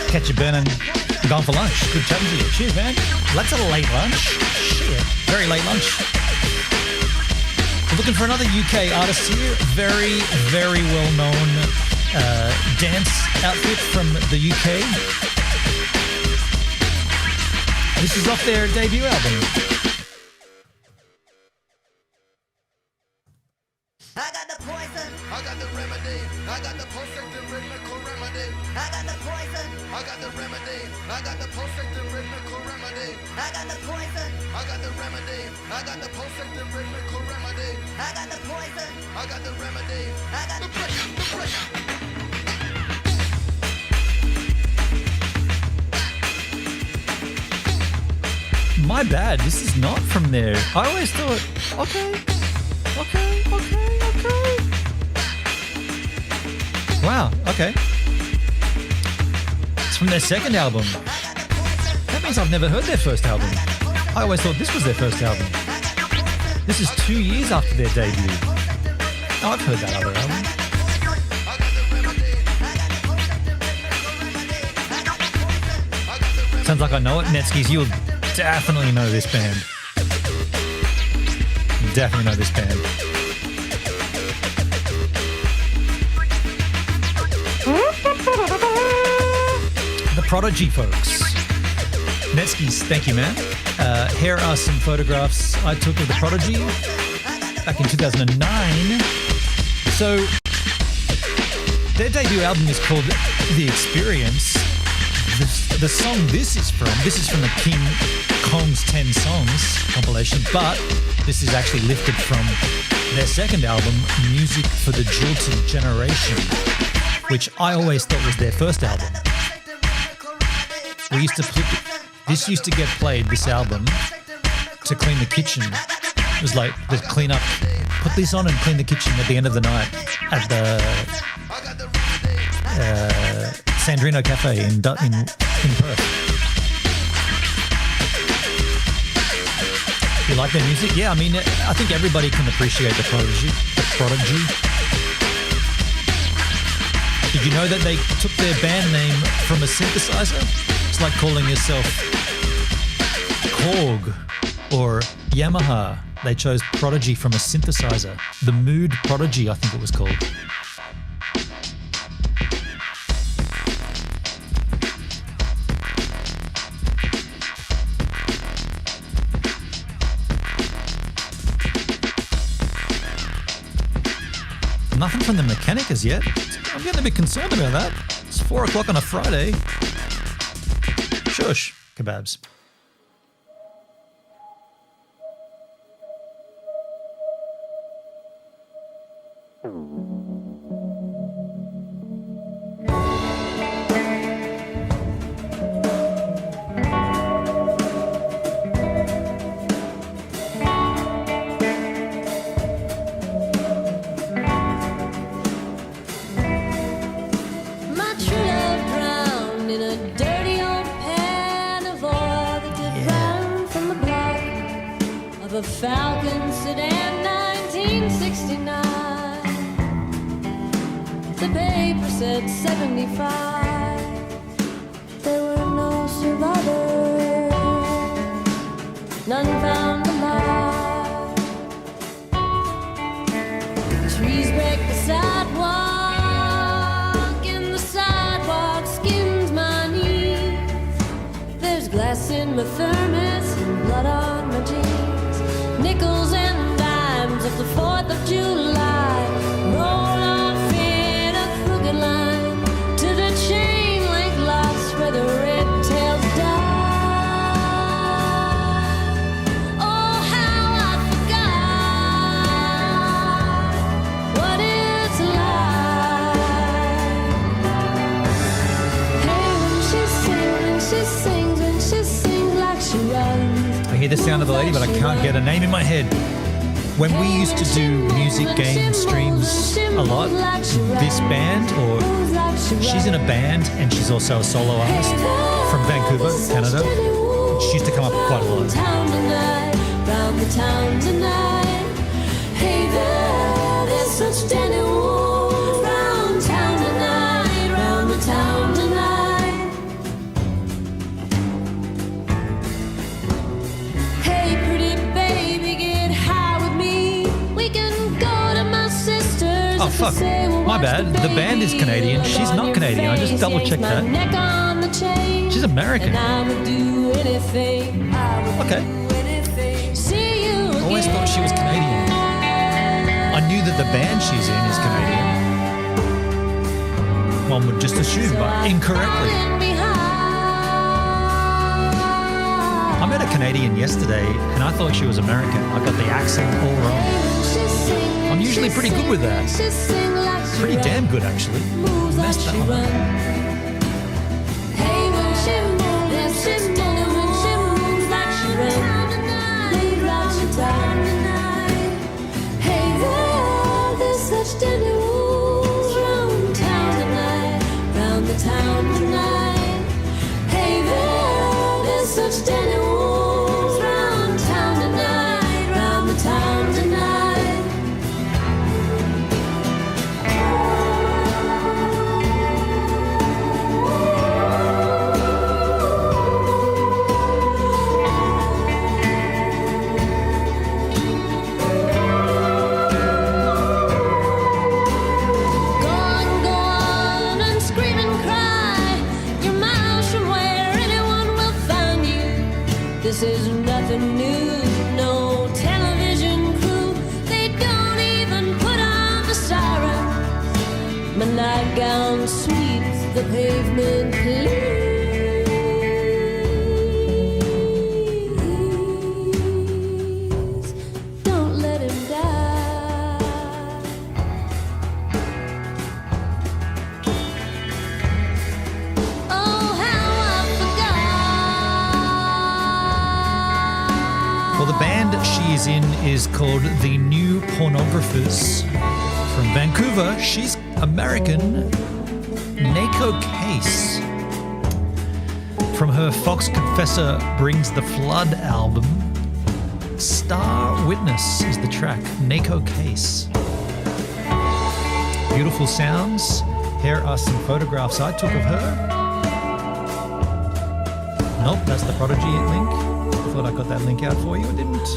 [SPEAKER 2] Catch you burning. Gone for lunch. Good chatting to you. Cheers, man. That's a late lunch. Shit. Very late lunch. We're looking for another UK artist here. Very, very well-known dance outfit from the UK. This is off their debut album.
[SPEAKER 4] I got the poison. I got the remedy. I got the perfect and rhythmical remedy. I got the poison. I got the remedy. I got the perfect and rhythmical remedy. I got the poison. I got the remedy. I got the perfect and rhythmical remedy. I got the poison. I got the remedy. I got the pressure.
[SPEAKER 2] My bad. This is not from there. I always thought, okay. Wow, okay. It's from their second album. That means I've never heard their first album. I always thought this was their first album. This is 2 years after their debut. Oh, I've heard that other album. Sounds like I know it. Netskis, you'll definitely know this band. Definitely know this band. The Prodigy, folks. Netskis, thank you, man. Here are some photographs I took of the Prodigy back in 2009. So their debut album is called The Experience. The song this is from the King Kong's 10 Songs compilation, but this is actually lifted from their second album, Music for the Jilted Generation, which I always thought was their first album. This used to get played, this album, to clean the kitchen. It was like the clean up, put this on and clean the kitchen at the end of the night at the Sandrino Cafe in Perth. You like their music? Yeah, I mean, I think everybody can appreciate the Prodigy. Did you know that they took their band name from a synthesizer? It's like calling yourself Korg or Yamaha. They chose Prodigy from a synthesizer. The Mood Prodigy, I think it was called. Nothing from the mechanic as yet. I'm getting a bit concerned about that. It's 4 o'clock on a Friday. Shush, kebabs.
[SPEAKER 7] A Falcon sedan, 1969. The paper said 75. There were no survivors, none found alive. Trees break the sidewalk, and the sidewalk skims my knees. There's glass in my thermos and blood on my jeans. Nickels and dimes of the 4th of July roll off in a crooked line to the chain link lost where the red tails die. Oh, how I forgot what it's like. Hey, when she sings like she runs.
[SPEAKER 2] I hear the sound of the lady, but I can't get a name in my head. When we used to do music game streams a lot, this band, or she's in a band and she's also a solo artist from Vancouver, Canada. She used to come up quite a lot.
[SPEAKER 7] Round the town tonight. Hey there, there's such Danny Wolf. Round town tonight, round the town tonight.
[SPEAKER 2] Oh, fuck. My bad. The band is Canadian. She's not Canadian. I just double-checked that. She's American. Okay. Always thought she was Canadian. I knew that the band she's in is Canadian. One would just assume, but incorrectly. I met a Canadian yesterday, and I thought she was American. I got the accent all wrong. I'm usually pretty good with that. Pretty damn good, actually. Messed that one up.
[SPEAKER 7] pavement, please. Don't let him die. Oh, how I forgot.
[SPEAKER 2] Well, the band she is in is called the New Pornographers. From Vancouver, she's American, Nako Case. From her Fox Confessor Brings the Flood album, Star Witness is the track, Nako Case. Beautiful sounds. Here are some photographs I took of her. Nope, that's the Prodigy link. Thought I got that link out for you, I didn't.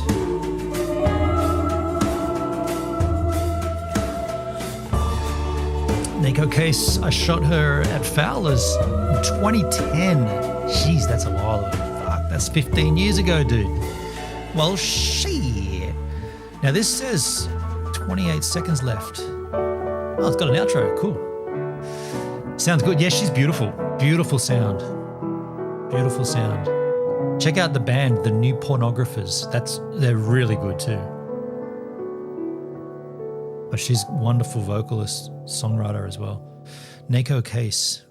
[SPEAKER 2] Nako Case, I shot her at Fowler's in 2010. Jeez, that's a while ago. Fuck, that's 15 years ago, dude. Well, shit. Now this says 28 seconds left. Oh, it's got an outro. Cool. Sounds good. Yeah, she's beautiful. Beautiful sound. Beautiful sound. Check out the band, the New Pornographers. They're really good too. But she's a wonderful vocalist, songwriter as well. Nako Case.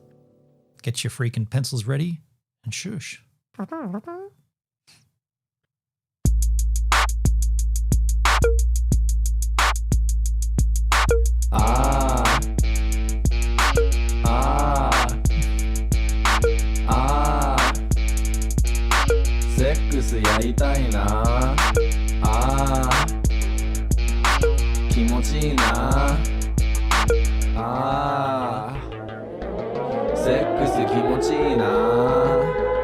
[SPEAKER 2] Get your freaking pencils ready and shush.
[SPEAKER 6] セックスやりたいな気持ちいいなセックス気持ちいいな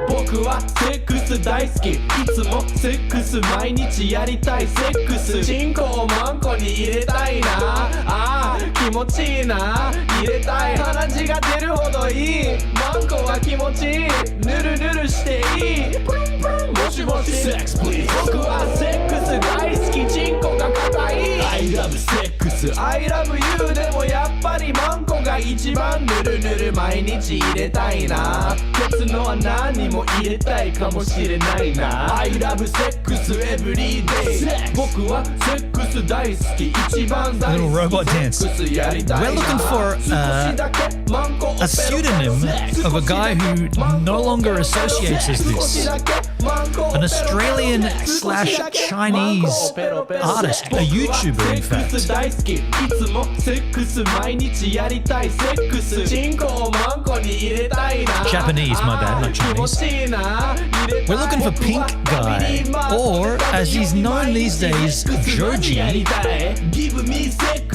[SPEAKER 6] 僕はセックス大好きいつもセックス毎日やりたいセックスチンコをマンコに入れたいな気持ちいいな入れたい鼻血が出るほどいいマンコは気持ちいいぬるぬるしていいプルンプルンもしもしセックスプリーズ僕はセックス大好きチンコが硬い I love セックス I love you でもやっぱりマンコが一番ぬるぬる毎日入れたいなケツの穴にも入れたいかもしれないな I love セックス every day 僕はセックス大好き一番大
[SPEAKER 2] Little
[SPEAKER 6] 好
[SPEAKER 2] robot
[SPEAKER 6] き
[SPEAKER 2] dance.
[SPEAKER 6] セックスやりたいな
[SPEAKER 2] We're looking for a pseudonym of a guy who no longer associates as this. An Australian / Chinese artist, a YouTuber in fact.
[SPEAKER 6] 大好きいつもセックス毎日やりたいセックスチンコをマンコに入れたいな
[SPEAKER 2] Japanese, my bad, not Chinese. We're looking for Pink Guy, or as he's known these days, Joji.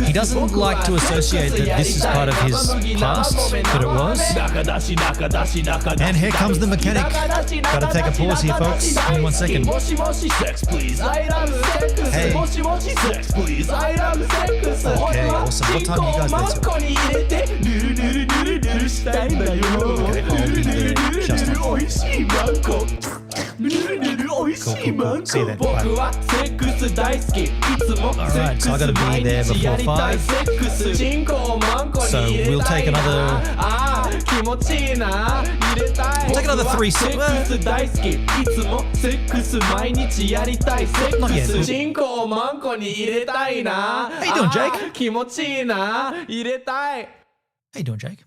[SPEAKER 2] He doesn't like to associate that this is part of his past, but it was. And here comes the mechanic. Gotta take a pause here, folks. Give me 1 second. Hey. Okay, awesome. What time do you guys get to? Okay, I'll be there just on time. Cool. See you then. Bye. Alright, so I gotta be there before 5. So we'll take another 3 seconds. Not yet. How you doing, Jake? How you doing, Jake?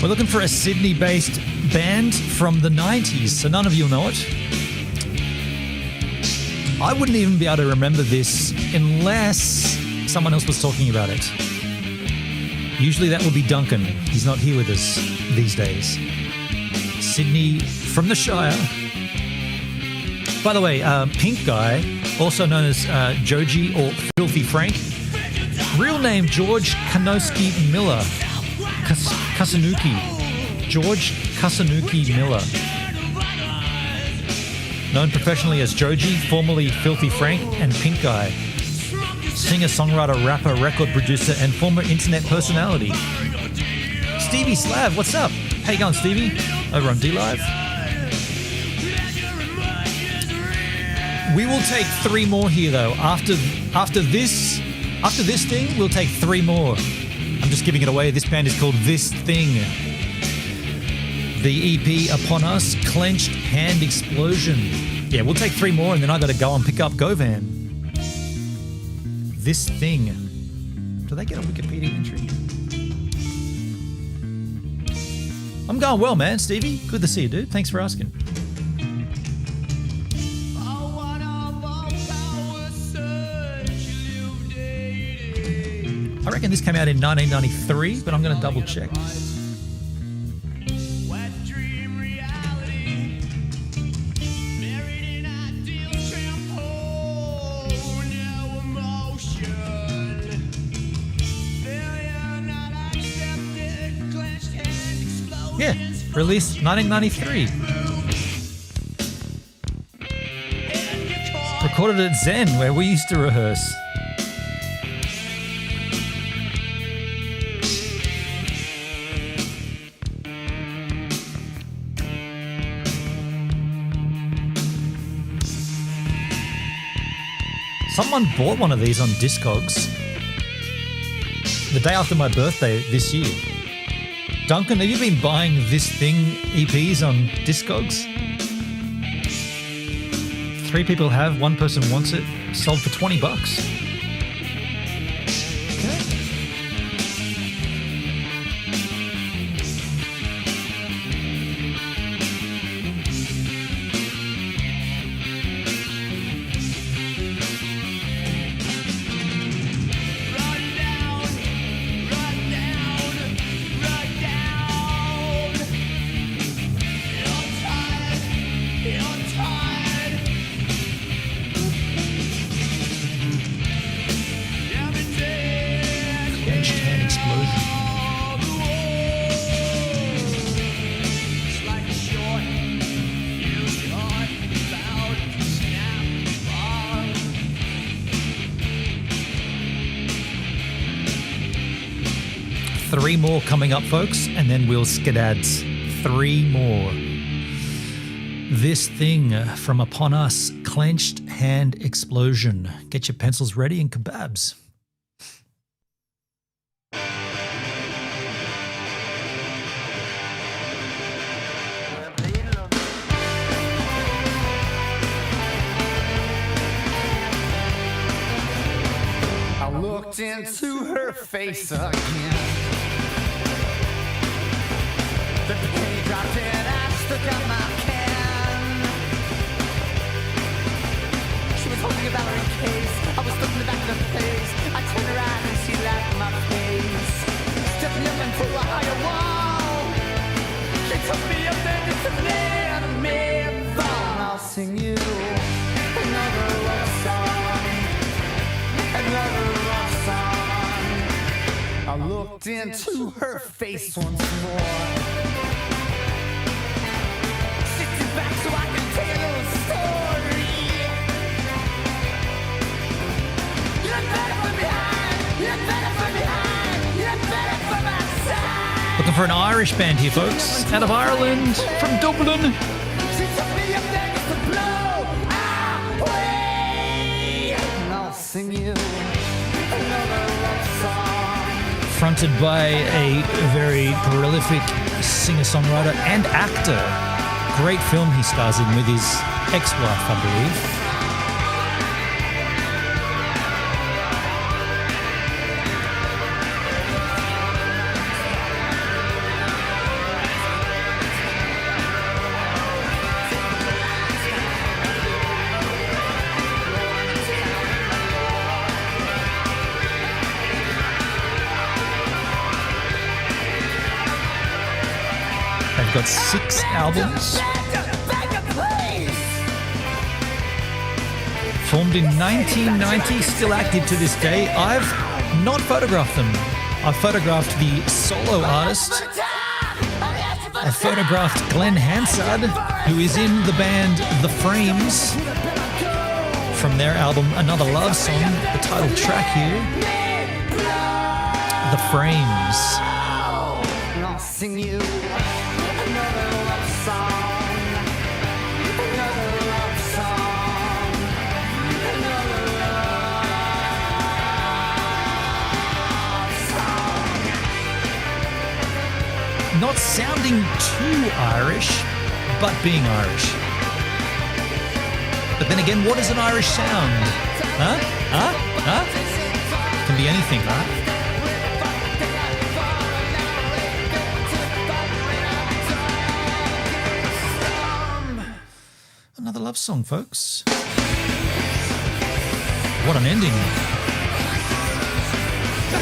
[SPEAKER 2] We're looking for a Sydney-based band from the 90s, so none of you know it. I wouldn't even be able to remember this unless someone else was talking about it. Usually that would be Duncan. He's not here with us these days. Sydney from the Shire. By the way, Pink Guy, also known as Joji or Filthy Frank, real name George Kanoski Miller. Kasanuki. George Kasanuki Miller. Known professionally as Joji, formerly Filthy Frank, and Pink Guy. Singer, songwriter, rapper, record producer, and former internet personality. Stevie Slav, what's up? How you going, Stevie? Over on D-Live. We will take 3 more here, though. After this thing, we'll take 3 more. I'm just giving it away. This band is called This Thing. The EP Upon Us, Clenched Hand Explosion. Yeah, we'll take 3 more, and then I got to go and pick up Govan. This Thing. Do they get a Wikipedia entry? I'm going well, man, Stevie. Good to see you, dude. Thanks for asking. I reckon this came out in 1993, but I'm going to double check. Yeah, released 1993. Recorded at Zen, where we used to rehearse. Someone bought one of these on Discogs the day after my birthday this year. Duncan, have you been buying This Thing EPs on Discogs? 3 people have, 1 person wants it. Sold for $20. Okay. Three more coming up, folks, and then we'll skedads. 3 more. This Thing from Upon Us, Clenched Hand Explosion. Get your pencils ready and kebabs.
[SPEAKER 4] I looked into her face again. The penny dropped in, I stuck out my can. She was holding a battery case. I was stuck in the back of the face. I turned around and she laughed in my face. Stepping up into a higher wall. She took me up there just to let me fall. I'll sing you another love song. Another love song. I looked into her face once more. Back so I can tell you a story. You're better from behind. You're better from behind. You're better from outside.
[SPEAKER 2] Looking for an Irish band here, folks. Out of Ireland, from Dublin.
[SPEAKER 4] She took me up there just to blow away. And I'll sing you another love song.
[SPEAKER 2] Fronted by a very prolific singer-songwriter and actor. Great film he stars in with his ex-wife, I believe. They've got 6 albums. Formed in 1990, still active to this day. I've not photographed them. I've photographed the solo artist. I photographed Glenn Hansard, who is in the band The Frames, from their album Another Love Song, the title track here, The Frames.
[SPEAKER 4] I'll sing you another love song, another love song, another love song.
[SPEAKER 2] Not sounding too Irish, but being Irish. But then again, what is an Irish sound? Huh? Can be anything, right? Another love song, folks. What an ending.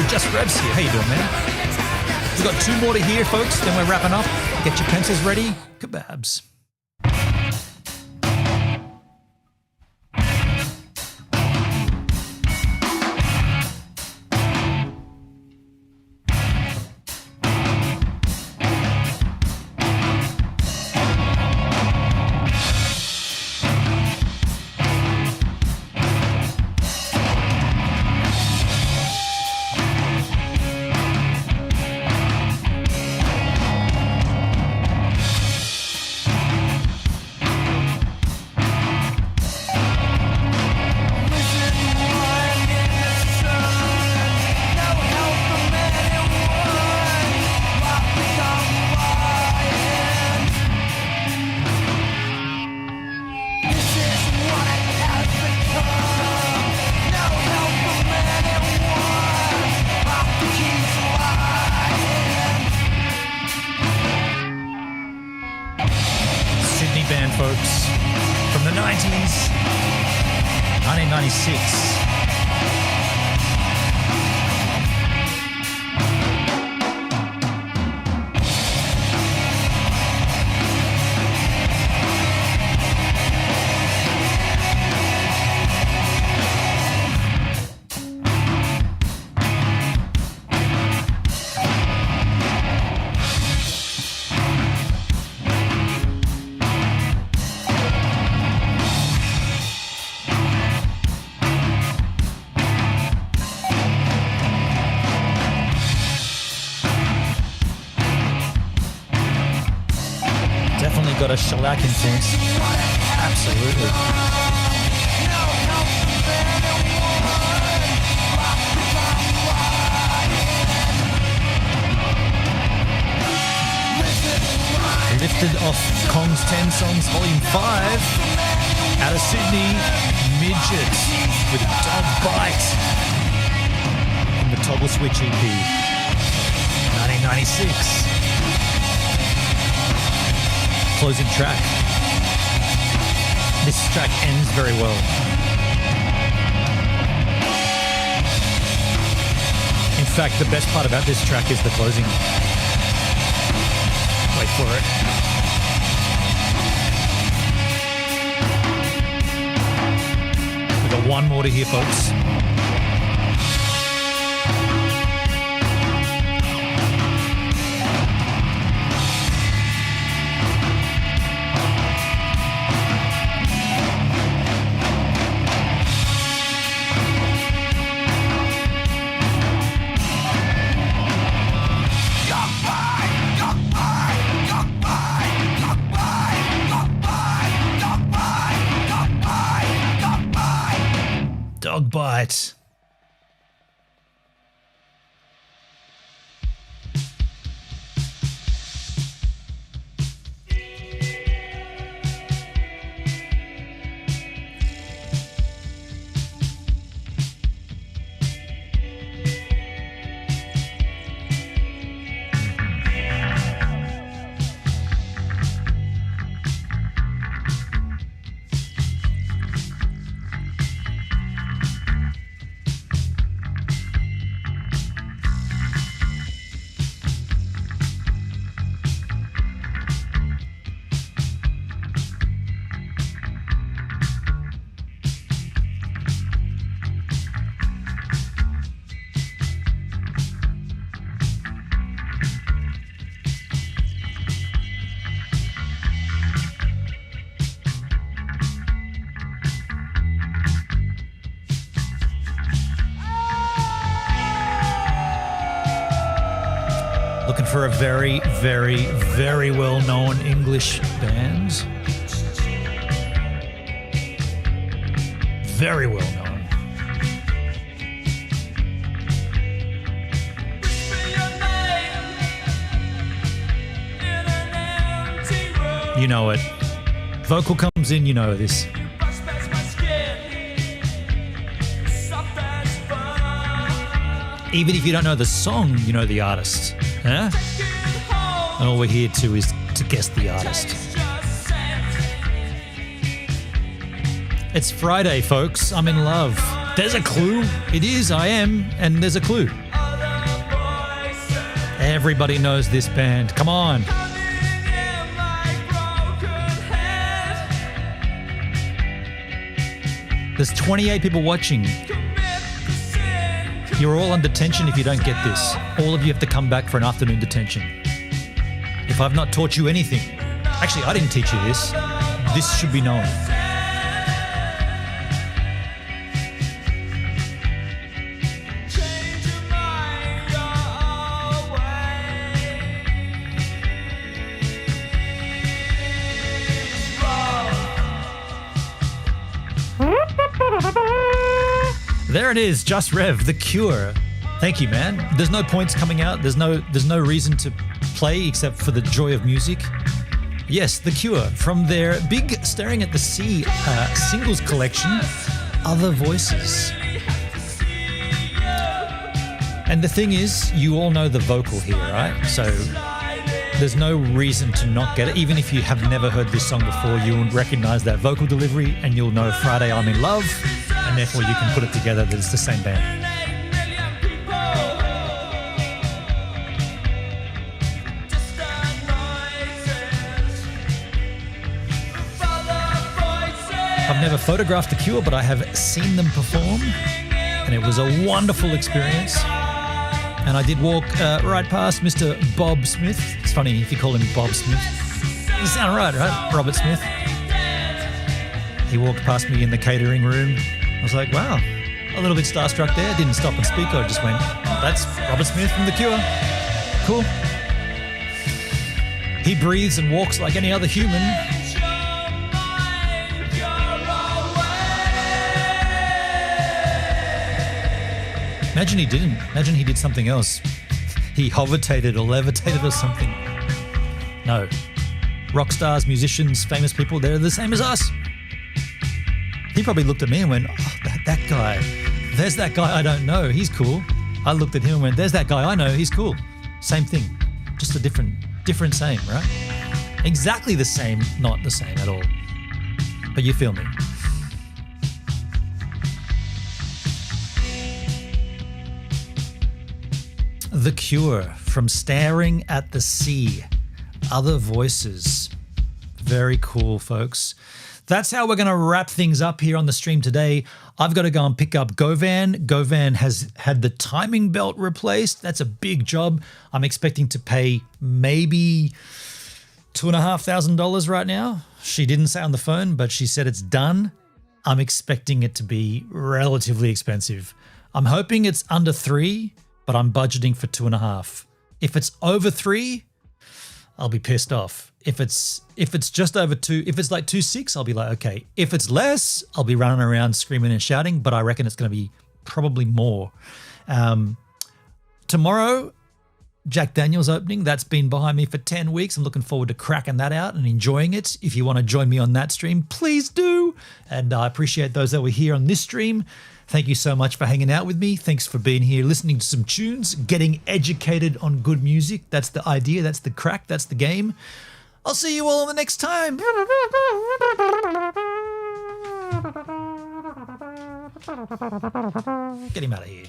[SPEAKER 2] Just Revs here. How you doing, man? We've got 2 more to hear, folks. Then we're wrapping up. Get your pencils ready. Kebabs. Band, folks, from the 90s, 1996. Got a shellac influence. Absolutely. Lifted off Kong's 10 Songs Volume 5 out of Sydney, Midget with Dog Bite from the Toggle Switch EP, 1996. Closing track. This track ends very well. In fact, the best part about this track is the closing. Wait for it. We've got 1 more to hear, folks. Dog bite. for a very, very, very well-known English band. Very well-known. You know it. Vocal comes in, you know this. Even if you don't know the song, you know the artist. Huh? And all we're here to is to guess the artist. It's Friday, folks. I'm in love. There's a clue. It is, I am, and there's a clue. Everybody knows this band. Come on. There's 28 people watching. You're all under detention if you don't get this. All of you have to come back for an afternoon detention. If I've not taught you anything. Actually, I didn't teach you this. This should be known. There it is, Just Rev, The Cure. Thank you, man. There's no points coming out. There's no reason to play except for the joy of music. Yes, The Cure, from their big Staring at the Sea singles collection, Other Voices. And the thing is, you all know the vocal here, right? So there's no reason to not get it. Even if you have never heard this song before, you will recognize that vocal delivery and you'll know Friday I'm in Love. And therefore you can put it together that it's the same band. I've never photographed The Cure, but I have seen them perform, and it was a wonderful experience. And I did walk right past Mr. Bob Smith. It's funny if you call him Bob Smith. You sound right? Robert Smith. He walked past me in the catering room. I was like, wow, a little bit starstruck there. Didn't stop and speak. I just went, that's Robert Smith from The Cure. Cool. He breathes and walks like any other human. Imagine he didn't. Imagine he did something else. He hovertated or levitated or something. No. Rock stars, musicians, famous people, they're the same as us. He probably looked at me and went, oh, that guy. There's that guy I don't know. He's cool. I looked at him and went, there's that guy I know. He's cool. Same thing. Just a different same, right? Exactly the same, not the same at all. But you feel me. The Cure, from Staring at the Sea. Other Voices. Very cool, folks. That's how we're going to wrap things up here on the stream today. I've got to go and pick up Govan. Govan has had the timing belt replaced. That's a big job. I'm expecting to pay maybe $2,500 right now. She didn't say on the phone, but she said it's done. I'm expecting it to be relatively expensive. I'm hoping it's under 3, but I'm budgeting for 2.5. If it's over 3, I'll be pissed off. If it's just over 2, if it's like 2.6, I'll be like, okay. If it's less, I'll be running around screaming and shouting, but I reckon it's going to be probably more. Tomorrow, Jack Daniel's opening. That's been behind me for 10 weeks. I'm looking forward to cracking that out and enjoying it. If you want to join me on that stream, please do. And I appreciate those that were here on this stream. Thank you so much for hanging out with me. Thanks for being here, listening to some tunes, getting educated on good music. That's the idea. That's the crack. That's the game. I'll see you all on the next time. Get him out of here.